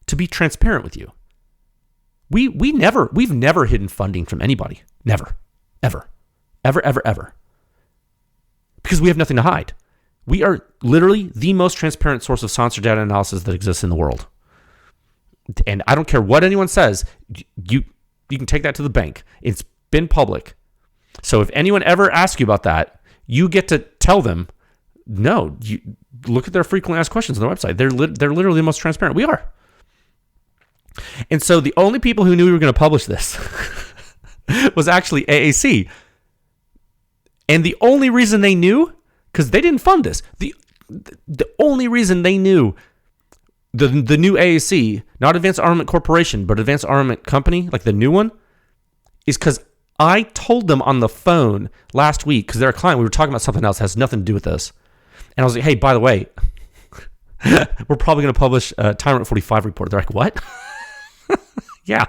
To be transparent with you. We've never hidden funding from anybody. Never. Ever. Because we have nothing to hide. We are literally the most transparent source of silencer data analysis that exists in the world. And I don't care what anyone says, you can take that to the bank. It's been public. So if anyone ever asks you about that, you get to tell them, no, you look at their frequently asked questions on their website. They're literally the most transparent. We are. And so the only people who knew we were going to publish this was actually AAC. And the only reason they knew, because they didn't fund this, the only reason they knew the new AAC, not Advanced Armament Corporation, but Advanced Armament Company, like the new one, is because I told them on the phone last week, because they're a client, we were talking about something else that has nothing to do with this. And I was like, hey, by the way, we're probably going to publish a Ti-RANT 45 report. They're like, what? Yeah.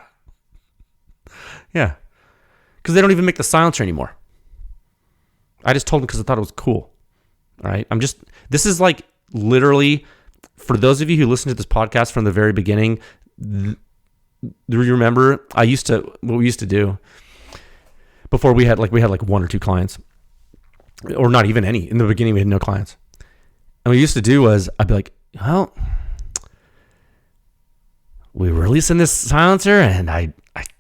Because they don't even make the silencer anymore. I just told them because I thought it was cool. All right. This is like literally, for those of you who listen to this podcast from the very beginning, do you remember what we used to do before we had like 1 or 2 clients, or not even any. In the beginning, we had no clients. And what we used to do was I'd be like, well, we were releasing this silencer and I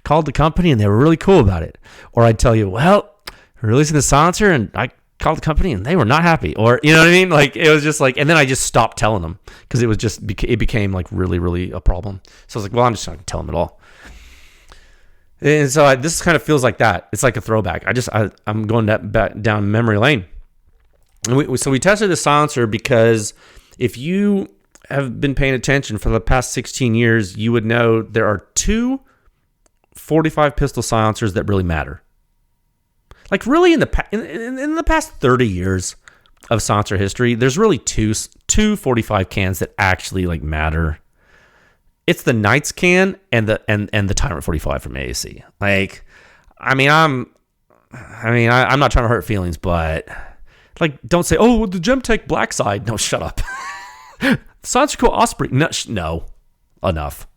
called the company and they were really cool about it. Or I'd tell you, well, we're releasing the silencer and I called the company and they were not happy, or you know what I mean? Like it was just like, and then I just stopped telling them because it became like really, really a problem. So I was like, well, I'm just not gonna tell them at all. And so this kind of feels like that. It's like a throwback. I'm going back down memory lane. And so we tested the silencer because if you have been paying attention for the past 16 years, you would know there are two 45 pistol silencers that really matter. Like really in the past 30 years of silencer history, there's really two 45 cans that actually like matter. It's the Knights can and the Ti-RANT 45 from AAC. Like, I'm not trying to hurt feelings, but like, don't say, oh, the Gemtech Black Side. No, shut up. Silencer Cool Osprey. No, enough.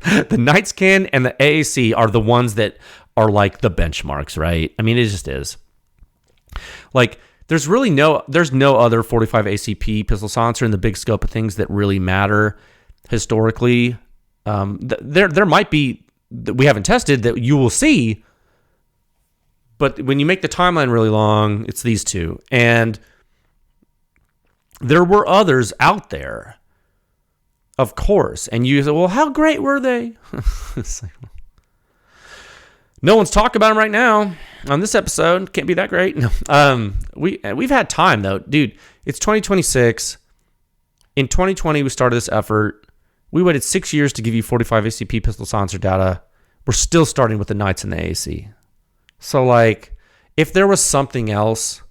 The Knights can and the AAC are the ones that are like the benchmarks, right? I mean, it just is. Like, there's no other 45 ACP pistol silencer in the big scope of things that really matter historically. There might be that we haven't tested that you will see, but when you make the timeline really long, it's these two. And there were others out there, of course. And you say, well, how great were they? It's like, no one's talking about them right now on this episode. Can't be that great. No. We've had time though, dude. It's 2026. In 2020, we started this effort. We waited 6 years to give you 45 ACP pistol silencer data. We're still starting with the Knights and the AAC. So like, if there was something else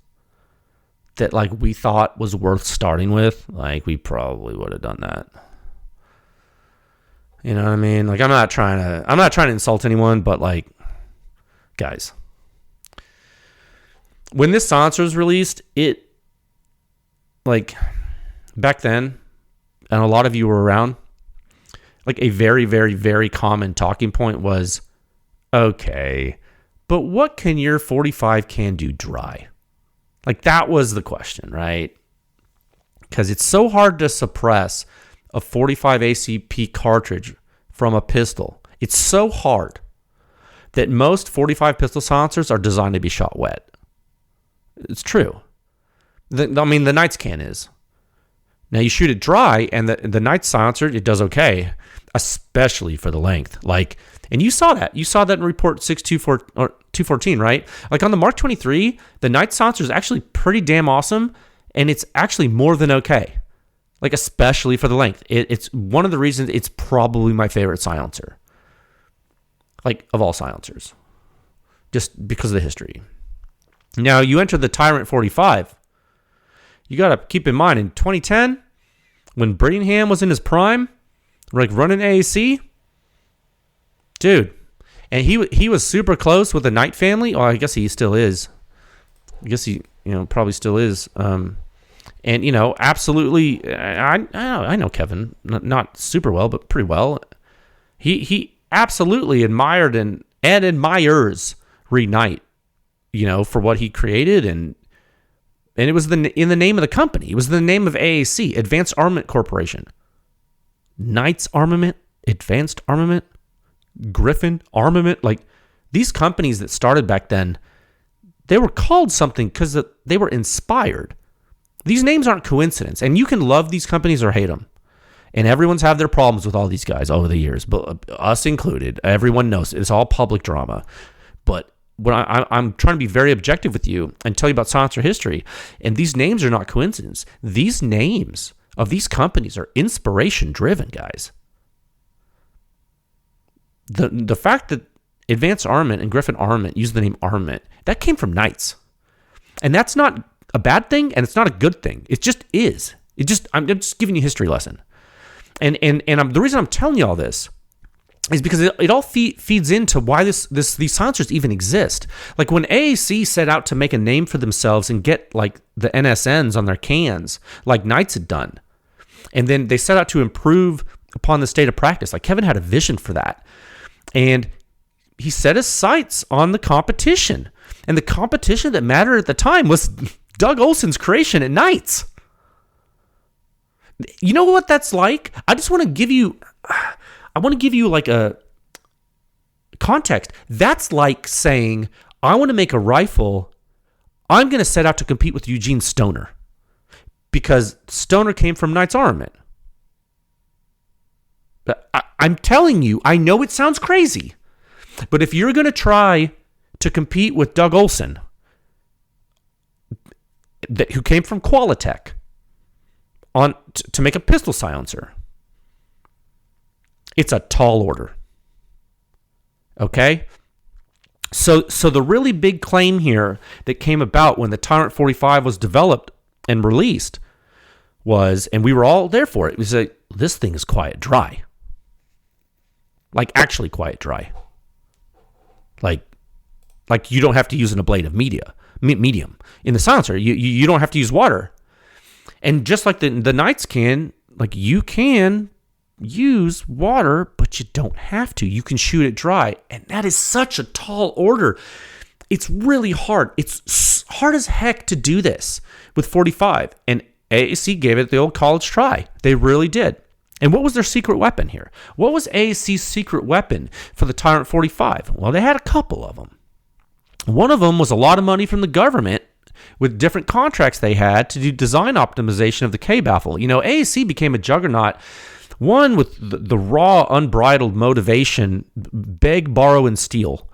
that like we thought was worth starting with, like we probably would have done that. You know what I mean? Like I'm not trying to insult anyone, but like, guys, when this silencer was released, it like back then, and a lot of you were around, like a very, very, very common talking point was, okay, but what can your 45 can do dry? Like that was the question, right? Because it's so hard to suppress a 45 ACP cartridge from a pistol. It's so hard that most 45 pistol silencers are designed to be shot wet. It's true. The Knights can is. Now you shoot it dry, and the Knights silencer, it does okay, especially for the length. Like, and you saw that. You saw that in report 214, right? Like on the Mark 23, the Knights silencer is actually pretty damn awesome, and it's actually more than okay. Like, especially for the length. It's one of the reasons it's probably my favorite silencer. Like, of all silencers. Just because of the history. Now, you enter the Ti-RANT 45. You got to keep in mind, in 2010, when Brittingham was in his prime, like running AAC, dude, and he was super close with the Knight family. Oh, I guess he still is. I guess he, probably still is. And, absolutely, I know Kevin, not super well, but pretty well. He absolutely admired and admires Reed Knight, for what he created. And it was in the name of the company. It was the name of AAC, Advanced Armament Corporation. Knights Armament, Advanced Armament, Griffin Armament. Like, these companies that started back then, they were called something because they were inspired. These names aren't coincidence, and you can love these companies or hate them. And everyone's had their problems with all these guys over the years, but us included. Everyone knows it's all public drama. But when I'm trying to be very objective with you and tell you about silencer history, and these names are not coincidence. These names of these companies are inspiration-driven, guys. The fact that Advanced Armament and Griffin Armament use the name Armament, that came from Knights. And that's not a bad thing, and it's not a good thing. It just is. I'm just giving you a history lesson. And the reason I'm telling you all this is because it all feeds into why these silencers even exist. Like when AAC set out to make a name for themselves and get like the NSNs on their cans, like Knights had done, and then they set out to improve upon the state of practice. Like Kevin had a vision for that, and he set his sights on the competition. And the competition that mattered at the time was Doug Olson's creation at Knights. You know what that's like? I want to give you like a context. That's like saying, I want to make a rifle. I'm going to set out to compete with Eugene Stoner because Stoner came from Knight's Armament. But I'm telling you, I know it sounds crazy, but if you're going to try to compete with Doug Olson, who came from Qualitech, to make a pistol silencer, it's a tall order. Okay? So the really big claim here that came about when the Ti-RANT 45 was developed and released was, and we were all there for it, was like, this thing is quiet dry. Like actually quiet dry. Like you don't have to use an ablative medium. In the silencer, you don't have to use water. And just like the Knights can, like you can use water, but you don't have to. You can shoot it dry. And that is such a tall order. It's really hard. It's hard as heck to do this with 45. And AAC gave it the old college try. They really did. And what was their secret weapon here? What was AAC's secret weapon for the Ti-RANT 45? Well, they had a couple of them. One of them was a lot of money from the government with different contracts they had to do design optimization of the K-baffle. You know, AAC became a juggernaut, one with the raw, unbridled motivation, beg, borrow, and steal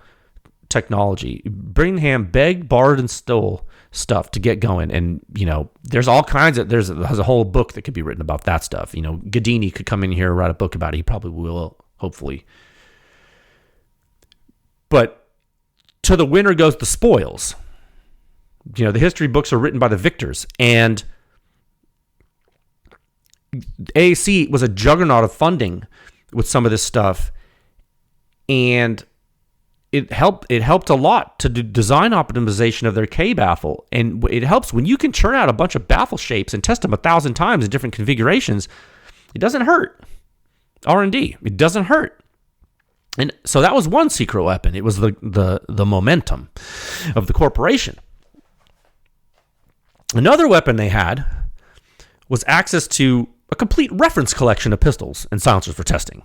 technology. Birmingham begged, borrowed, and stole stuff to get going. And, you know, there's all kinds of, there's a whole book that could be written about that stuff. You know, Gadini could come in here and write a book about it. He probably will, hopefully. But to the winner goes the spoils. You know, the history books are written by the victors. And AAC was a juggernaut of funding with some of this stuff. And it helped a lot to do design optimization of their K-baffle. And it helps when you can churn out a bunch of baffle shapes and test them 1,000 times in different configurations. It doesn't hurt. R&D. It doesn't hurt. And so that was one secret weapon. It was the momentum of the corporation. Another weapon they had was access to a complete reference collection of pistols and silencers for testing.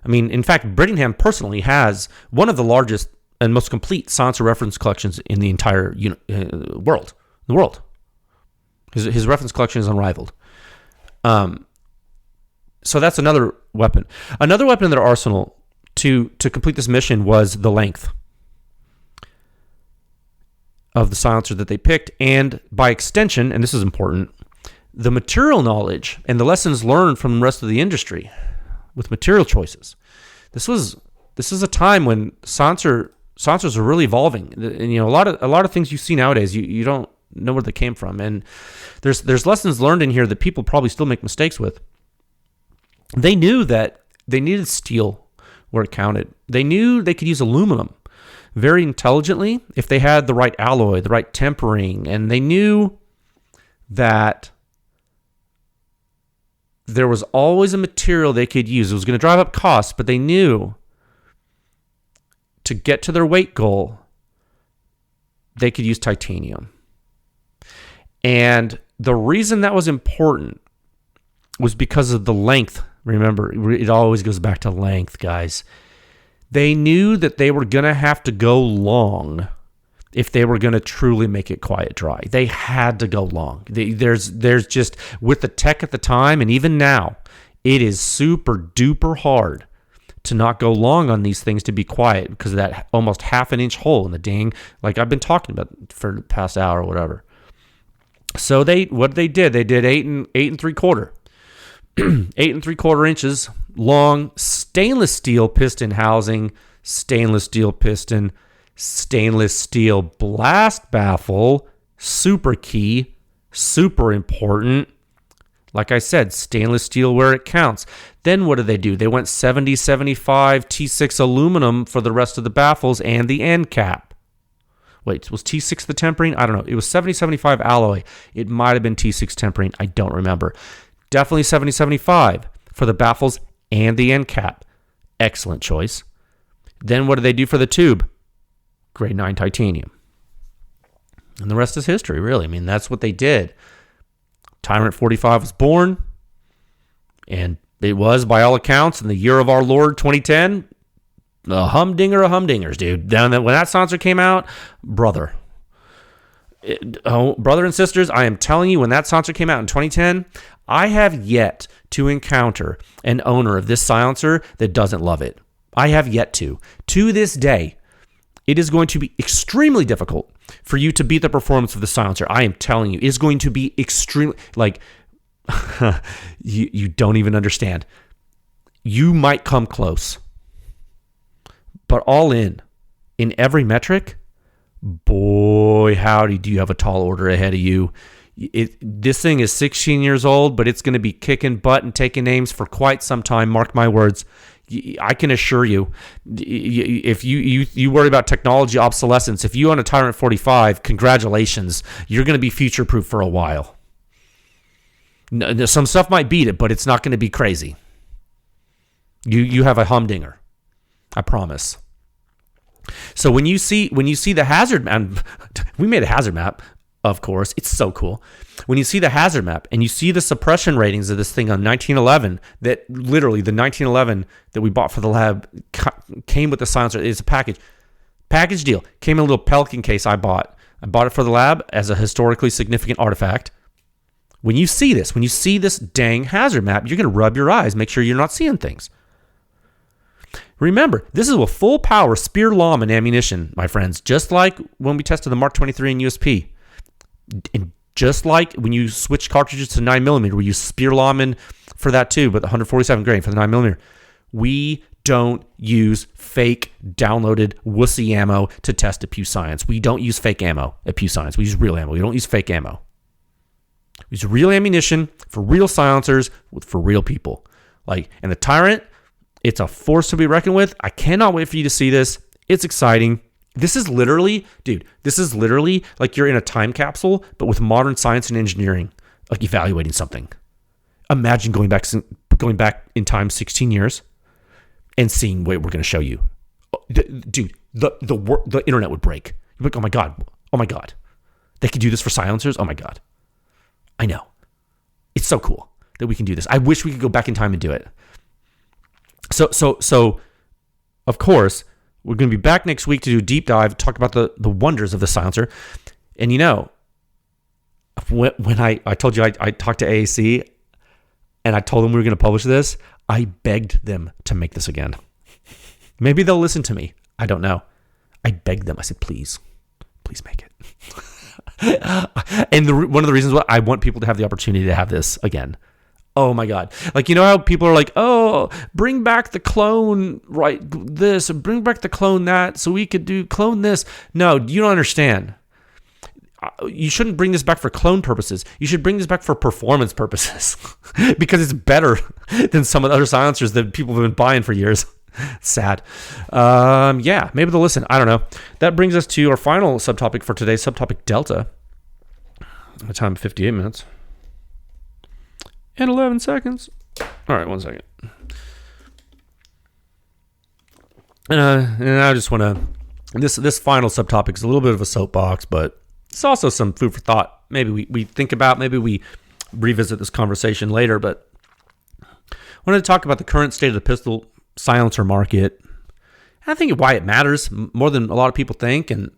I mean, in fact, Birmingham personally has one of the largest and most complete silencer reference collections in the entire world. The world. His reference collection is unrivaled. So that's another weapon. Another weapon in their arsenal to complete this mission was the length of the silencer that they picked, and by extension, and this is important, the material knowledge and the lessons learned from the rest of the industry with material choices. This is a time when silencers are really evolving, and you know a lot of things you see nowadays you don't know where they came from, and there's lessons learned in here that people probably still make mistakes with. They knew that they needed steel where it counted. They knew they could use aluminum very intelligently if they had the right alloy, the right tempering, and they knew that there was always a material they could use. It was going to drive up costs, but they knew to get to their weight goal, they could use titanium. And the reason that was important was because of the length. Remember, it always goes back to length, guys. They knew that they were going to have to go long if they were going to truly make it quiet dry. They had to go long. There's just, with the tech at the time, and even now, it is super duper hard to not go long on these things to be quiet because of that almost half an inch hole in the dang, like I've been talking about for the past hour or whatever. So they did 8 3/4. 8 3/4 inches long stainless steel piston housing, stainless steel piston, stainless steel blast baffle, super key, super important. Like I said, stainless steel where it counts. Then what did they do? They went 70-75 T6 aluminum for the rest of the baffles and the end cap. Wait, was T6 the tempering? I don't know. It was 70-75 alloy. It might have been T6 tempering. I don't remember. Definitely 70-75 for the baffles and the end cap. Excellent choice. Then what did they do for the tube? Grade 9 titanium. And the rest is history, really. I mean, that's what they did. Ti-RANT 45 was born, and it was, by all accounts, in the year of our Lord 2010, The humdinger of humdingers, dude. When that silencer came out, brother and sisters, I am telling you, when that silencer came out in 2010, I have yet to encounter an owner of this silencer that doesn't love it. I have yet to. To this day, it is going to be extremely difficult for you to beat the performance of the silencer. I am telling you, it is going to be extremely, like, you don't even understand. You might come close. But all in every metric, boy, howdy, do you have a tall order ahead of you. This thing is 16 years old, but it's going to be kicking butt and taking names for quite some time. Mark my words. I can assure you, if you worry about technology obsolescence, if you own a Ti-RANT 45, congratulations. You're going to be future-proof for a while. Some stuff might beat it, but it's not going to be crazy. You have a humdinger. I promise. So when you see the hazard map, we made a hazard map, of course. It's so cool. When you see the hazard map and you see the suppression ratings of this thing on 1911, that literally the 1911 that we bought for the lab came with the silencer. It's a package deal. Came in a little Pelican case I bought. I bought it for the lab as a historically significant artifact. When you see this dang hazard map, you're going to rub your eyes, make sure you're not seeing things. Remember, this is a full power spear Lawman ammunition, my friends, just like when we tested the Mark 23 in USP. And just like when you switch cartridges to 9mm, we use spear Lawman for that too, but the 147 grain for the 9mm. We don't use fake downloaded wussy ammo to test at PEW Science. We don't use fake ammo at PEW Science. We use real ammo. We don't use fake ammo. We use real ammunition for real silencers for real people. And the Ti-RANT, it's a force to be reckoned with. I cannot wait for you to see this. It's exciting. This is literally like you're in a time capsule, but with modern science and engineering, like evaluating something. Imagine going back in time 16 years and seeing what we're going to show you. Dude, the internet would break. You're like, oh my God. They could do this for silencers? Oh my God. I know. It's so cool that we can do this. I wish we could go back in time and do it. So, of course, we're going to be back next week to do a deep dive, talk about the wonders of the silencer. And when I told you I talked to AAC and I told them we were going to publish this, I begged them to make this again. Maybe they'll listen to me. I don't know. I begged them. I said, please make it. And one of the reasons why I want people to have the opportunity to have this again. Oh my God. How people are like, oh, bring back the clone, right? This, and bring back the clone that, so we could do clone this. No, you don't understand. You shouldn't bring this back for clone purposes. You should bring this back for performance purposes because it's better than some of the other silencers that people have been buying for years. Sad. Yeah, maybe they'll listen. I don't know. That brings us to our final subtopic for today, subtopic Delta. The time 58 minutes. And 11 seconds. All right, 1 second. And I just want to... This final subtopic is a little bit of a soapbox, but it's also some food for thought. Maybe we think about, maybe we revisit this conversation later, but I wanted to talk about the current state of the pistol silencer market. I think why it matters more than a lot of people think, and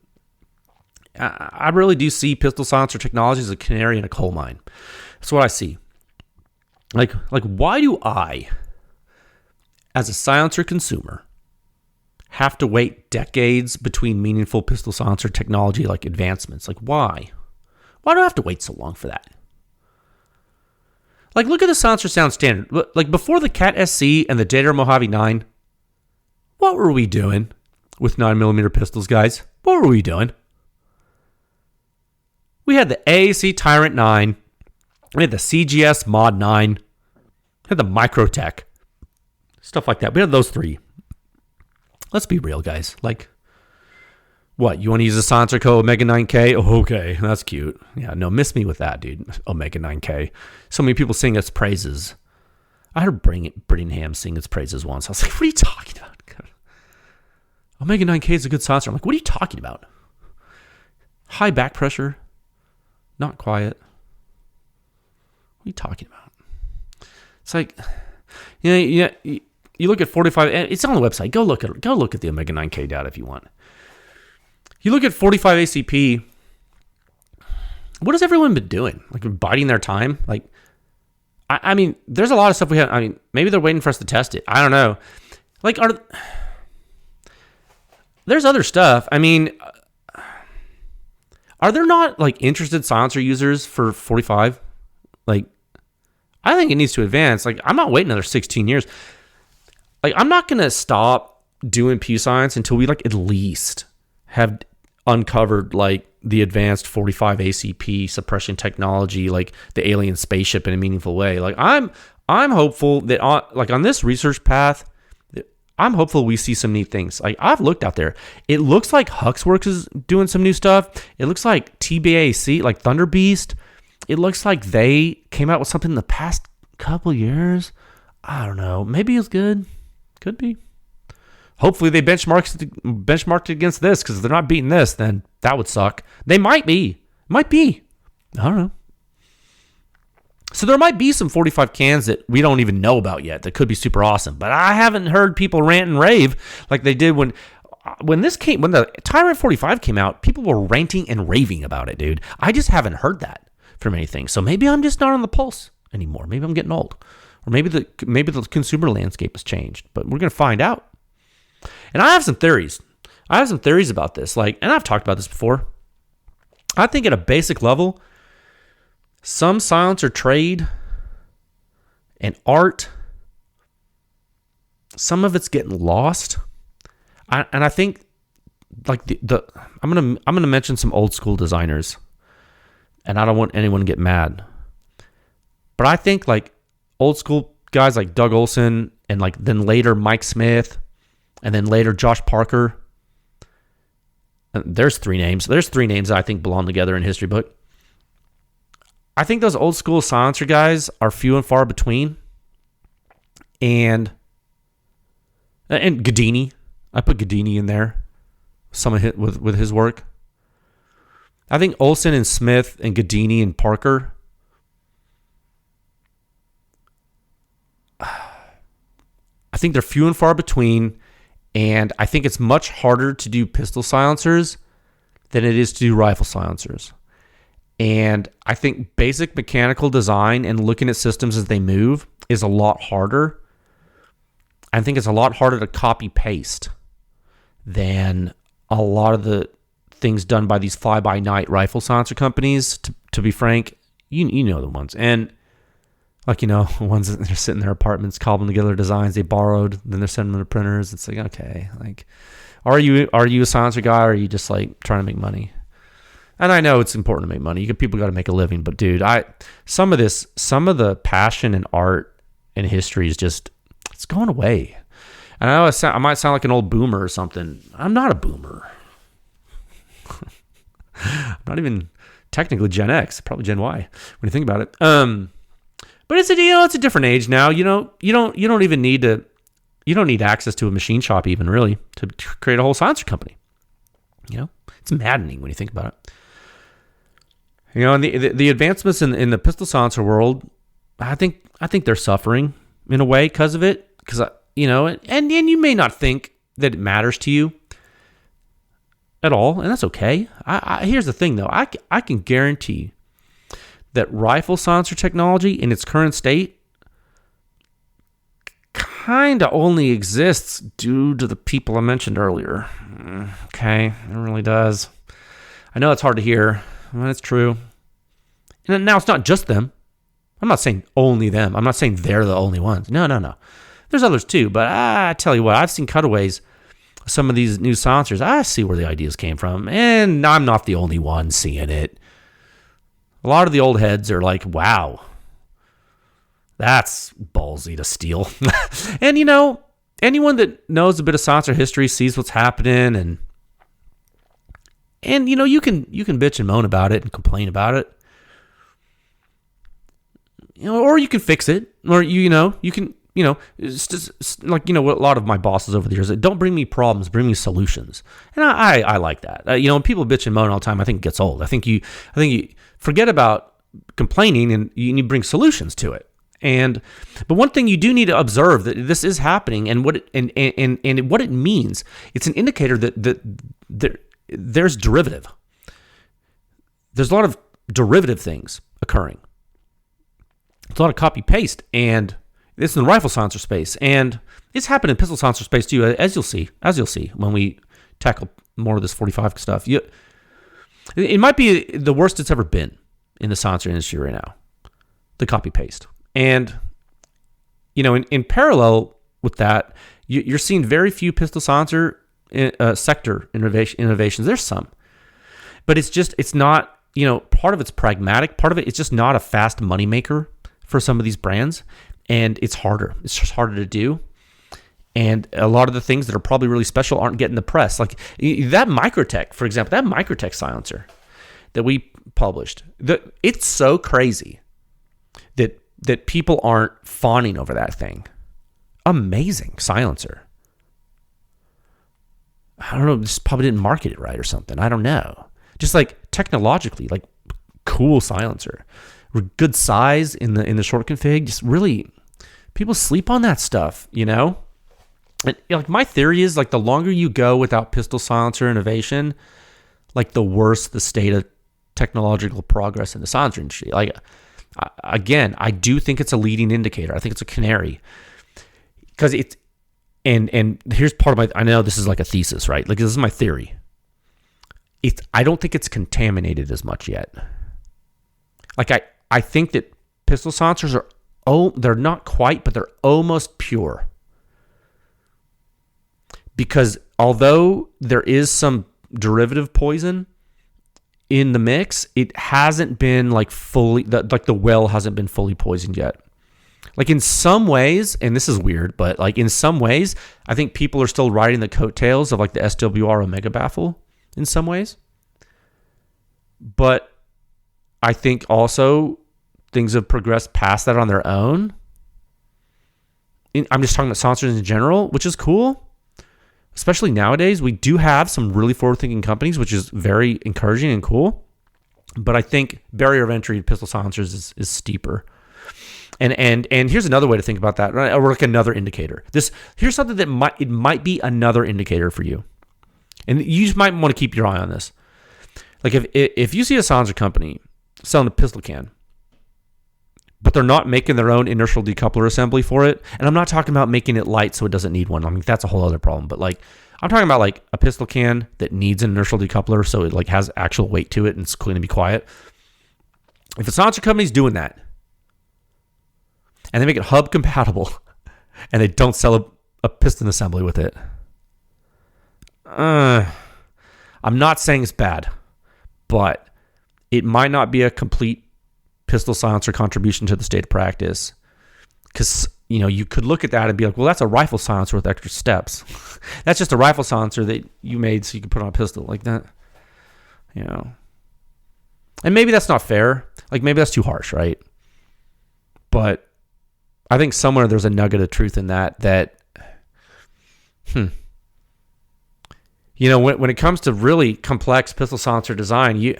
I really do see pistol silencer technology as a canary in a coal mine. That's what I see. Like why do I, as a silencer consumer, have to wait decades between meaningful pistol silencer technology advancements? Why? Why do I have to wait so long for that? Look at the silencer sound standard. Before the Cat SC and the Data Mojave 9, what were we doing with 9mm pistols, guys? What were we doing? We had the AAC Ti-RANT 9. We had the CGS Mod 9. We had the Microtech. Stuff like that. We had those three. Let's be real, guys. What? You want to use a silencer code Omega 9K? Oh, okay. That's cute. Yeah, no, miss me with that, dude. Omega 9K. So many people sing its praises. I heard Brittingham sing its praises once. I was like, what are you talking about? Omega 9K is a good silencer. I'm like, what are you talking about? High back pressure. Not quiet. What are you talking about? It's like, you look at 45, it's on the website. Go look at the omega 9K data if you want. You look at 45 ACP. What has everyone been doing? Like biding their time? Like, I mean, there's a lot of stuff we have. I mean, maybe they're waiting for us to test it. I don't know. Like, there's other stuff. I mean, are there not like interested silencer users for 45? Like, I think it needs to advance. Like, I'm not waiting another 16 years. Like, I'm not going to stop doing PEW Science until we like at least have uncovered like the advanced 45 ACP suppression technology, like the alien spaceship in a meaningful way. Like, I'm hopeful that on this research path, I'm hopeful we see some neat things. Like, I've looked out there. It looks like Huxworks is doing some new stuff. It looks like TBAC, like Thunder Beast. It looks like they came out with something in the past couple years. I don't know. Maybe it's good. Could be. Hopefully they benchmarked against this, because if they're not beating this, then that would suck. They might be. Might be. I don't know. So there might be some 45 cans that we don't even know about yet that could be super awesome. But I haven't heard people rant and rave like they did when the Ti-RANT 45 came out. People were ranting and raving about it, dude. I just haven't heard that from anything. So maybe I'm just not on the pulse anymore. Maybe I'm getting old. Or maybe the consumer landscape has changed. But we're going to find out. And I have some theories. About this. Like, and I've talked about this before. I think at a basic level, some silencer trade and art, some of it's getting lost. And I think like I'm gonna mention some old school designers, and I don't want anyone to get mad. But I think like old school guys like Doug Olson, and like then later Mike Smith, and then later Josh Parker. There's three names. There's three names that I think belong together in history book. I think those old school silencer guys are few and far between. And Gadini. I put Gadini in there. Someone hit with his work. I think Olson and Smith and Gadini and Parker. I think they're few and far between. And I think it's much harder to do pistol silencers than it is to do rifle silencers. And I think basic mechanical design and looking at systems as they move is a lot harder. I think it's a lot harder to copy paste than a lot of the things done by these fly-by-night rifle silencer companies. To be frank, you know the ones. And like, you know, ones that they're sitting in their apartments, cobbling together designs they borrowed, then they're sending them to printers. It's like, okay, like, are you a silencer guy, or are you just like trying to make money? And I know it's important to make money. People got to make a living, but dude, some of the passion and art and history is just, it's going away. And I know I might sound like an old boomer or something. I'm not a boomer. I'm not even technically Gen X, probably Gen Y when you think about it. But it's a different age now. You don't need access to a machine shop even really to create a whole silencer company. You know, it's maddening when you think about it. You know, and the advancements in the pistol silencer world, I think they're suffering in a way because of it. Because you know, and you may not think that it matters to you at all, and that's okay. Here's the thing though, I can guarantee that rifle silencer technology in its current state kind of only exists due to the people I mentioned earlier. Okay, it really does. I know it's hard to hear, but it's true. And now it's not just them. I'm not saying only them. I'm not saying they're the only ones. No. There's others too, but I tell you what, I've seen cutaways of some of these new silencers. I see where the ideas came from, and I'm not the only one seeing it. A lot of the old heads are like, wow, that's ballsy to steal. And, you know, anyone that knows a bit of silencer history sees what's happening. And you know, you can bitch and moan about it and complain about it. You know, or you can fix it. Or, you can, it's just like, you know, what a lot of my bosses over the years, don't bring me problems, bring me solutions. And I like that. You know, when people bitch and moan all the time, I think it gets old. I think you forget about complaining and you bring solutions to it. But one thing you do need to observe that this is happening, and what it means, it's an indicator that there's derivative. There's a lot of derivative things occurring. It's a lot of copy paste, and it's in the rifle silencer space, and it's happened in pistol silencer space too, as you'll see when we tackle more of this 45 stuff. It might be the worst it's ever been in the silencer industry right now, the copy paste. And in parallel with that, you're seeing very few pistol silencer sector innovations. There's some, but it's not, part of it's pragmatic, part of it's just not a fast moneymaker for some of these brands, and it's harder. It's just harder to do. And a lot of the things that are probably really special aren't getting the press. Like that Microtech, for example, that Microtech silencer that we published, it's so crazy that people aren't fawning over that thing. Amazing silencer. I don't know, just probably didn't market it right or something. I don't know. Just like technologically, like cool silencer. Good size in the short config. Just really, people sleep on that stuff, And like my theory is like the longer you go without pistol silencer innovation, like the worse the state of technological progress in the silencer industry. Like again, I do think it's a leading indicator. I think it's a canary because it's and here's part of I know this is like a thesis, right? Like this is my theory. I don't think it's contaminated as much yet. Like I think that pistol silencers they're not quite, but they're almost pure. Because although there is some derivative poison in the mix, it hasn't been like fully, like the well hasn't been fully poisoned yet. Like in some ways, and this is weird, but like in some ways, I think people are still riding the coattails of like the SWR Omega baffle in some ways. But I think also things have progressed past that on their own. I'm just talking about silencers in general, which is cool. Especially nowadays, we do have some really forward-thinking companies, which is very encouraging and cool. But I think barrier of entry to pistol silencers is steeper. And here's another way to think about that, right? Or like another indicator. Here's something that might be another indicator for you, and you just might want to keep your eye on this. Like if you see a silencer company selling a pistol can, but they're not making their own inertial decoupler assembly for it. And I'm not talking about making it light so it doesn't need one. I mean, that's a whole other problem. But like, I'm talking about like a pistol can that needs an inertial decoupler so it like has actual weight to it and it's going to be quiet. If a silencer company's doing that and they make it hub compatible and they don't sell a piston assembly with it, I'm not saying it's bad, but it might not be a complete pistol silencer contribution to the state of practice, because you could look at that and be like, well, that's a rifle silencer with extra steps. That's just a rifle silencer that you made so you could put on a pistol like that, and maybe that's not fair, like maybe that's too harsh, right? But I think somewhere there's a nugget of truth in that when it comes to really complex pistol silencer design,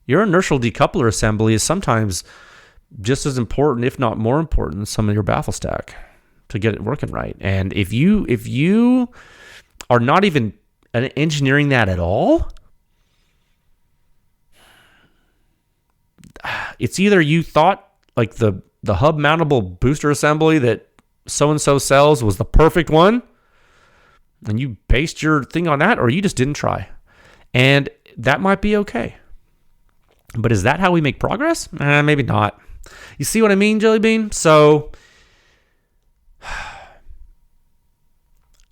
your inertial decoupler assembly is sometimes just as important, if not more important, than some of your baffle stack to get it working right. And if you are not even engineering that at all, it's either you thought like the hub mountable booster assembly that so-and-so sells was the perfect one, and you based your thing on that, or you just didn't try. And that might be okay. But is that how we make progress? Maybe not. You see what I mean, Jelly Bean? So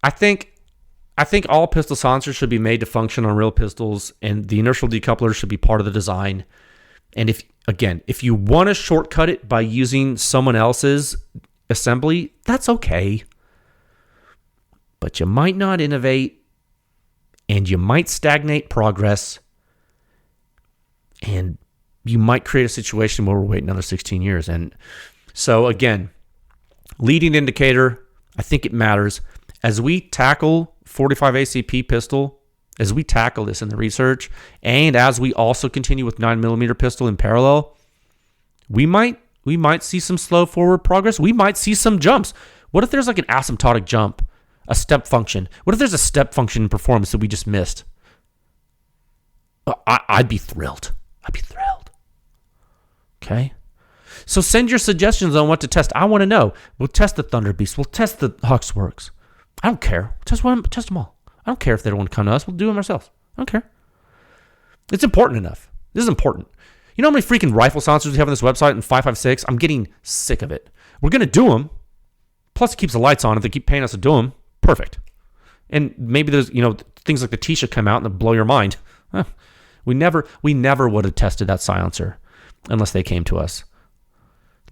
I think all pistol silencers should be made to function on real pistols, and the inertial decoupler should be part of the design. And if you want to shortcut it by using someone else's assembly, that's okay. But you might not innovate, and you might stagnate progress. And you might create a situation where we're waiting another 16 years. And so, again, leading indicator, I think it matters. As we tackle 45 ACP pistol, as we tackle this in the research, and as we also continue with 9mm pistol in parallel, we might We might see some slow forward progress. We might see some jumps. What if there's like an asymptotic jump, a step function? What if there's a step function in performance that we just missed? I'd be thrilled. Okay? So send your suggestions on what to test. I want to know. We'll test the Thunder Beast. We'll test the Huxworks. I don't care. Test them all. I don't care if they don't want to come to us. We'll do them ourselves. I don't care. It's important enough. This is important. You know how many freaking rifle silencers we have on this website in 5.56? I'm getting sick of it. We're going to do them. Plus, it keeps the lights on. If they keep paying us to do them, perfect. And maybe there's, things like the Tisha come out and they'll blow your mind. We never would have tested that silencer unless they came to us.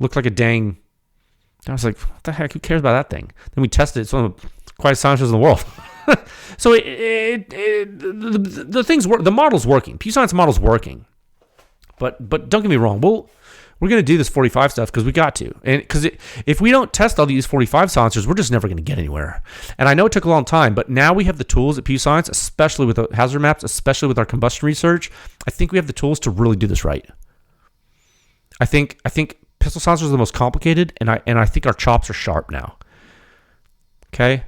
Looked like a dang... I was like, what the heck? Who cares about that thing? Then we tested it. It's one of the quietest silencers in the world. So the things work. The model's working. PEW Science model's working. But don't get me wrong. We're going to do this 45 stuff because we got to. And because if we don't test all these 45 silencers, we're just never going to get anywhere. And I know it took a long time, but now we have the tools at PEW Science, especially with the hazard maps, especially with our combustion research. I think we have the tools to really do this right. I think pistol silencers are the most complicated, and I think our chops are sharp now. Okay?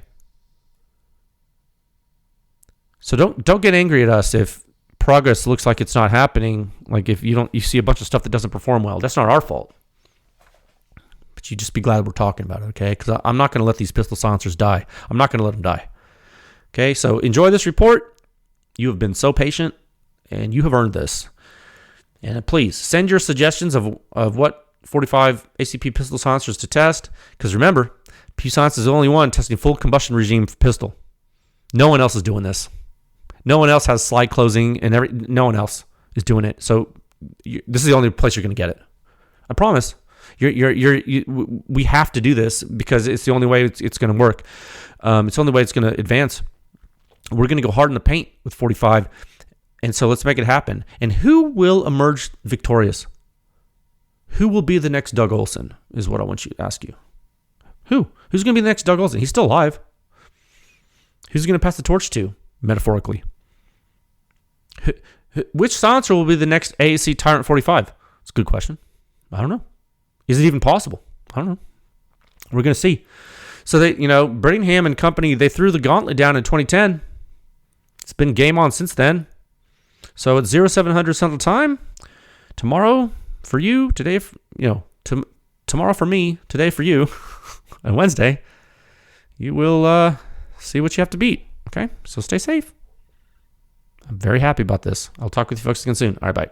So don't get angry at us if progress looks like it's not happening. Like if you see a bunch of stuff that doesn't perform well. That's not our fault. But you just be glad we're talking about it, okay? Because I'm not going to let these pistol silencers die. I'm not going to let them die. Okay? So enjoy this report. You have been so patient, and you have earned this. And please send your suggestions of what 45 ACP pistol silencers to test. Because remember, PEW Science is the only one testing full combustion regime for pistol. No one else is doing this. No one else has slide closing, and no one else is doing it. So this is the only place you're going to get it. I promise. We have to do this because it's the only way it's going to work. It's the only way it's going to advance. We're going to go hard in the paint with 45, and so let's make it happen. And who will emerge victorious? Who will be the next Doug Olson is what I want you to ask you. Who's going to be the next Doug Olson? He's still alive. Who's going to pass the torch to, metaphorically? Which silencer will be the next AAC Ti-RANT 45? It's a good question. I don't know. Is it even possible? I don't know. We're going to see. So they, Brittingham and company, they threw the gauntlet down in 2010. It's been game on since then. So it's 0700 Central Time. Tomorrow for you, today, tomorrow for me, today for you, and Wednesday, you will see what you have to beat. Okay? So stay safe. I'm very happy about this. I'll talk with you folks again soon. All right, bye.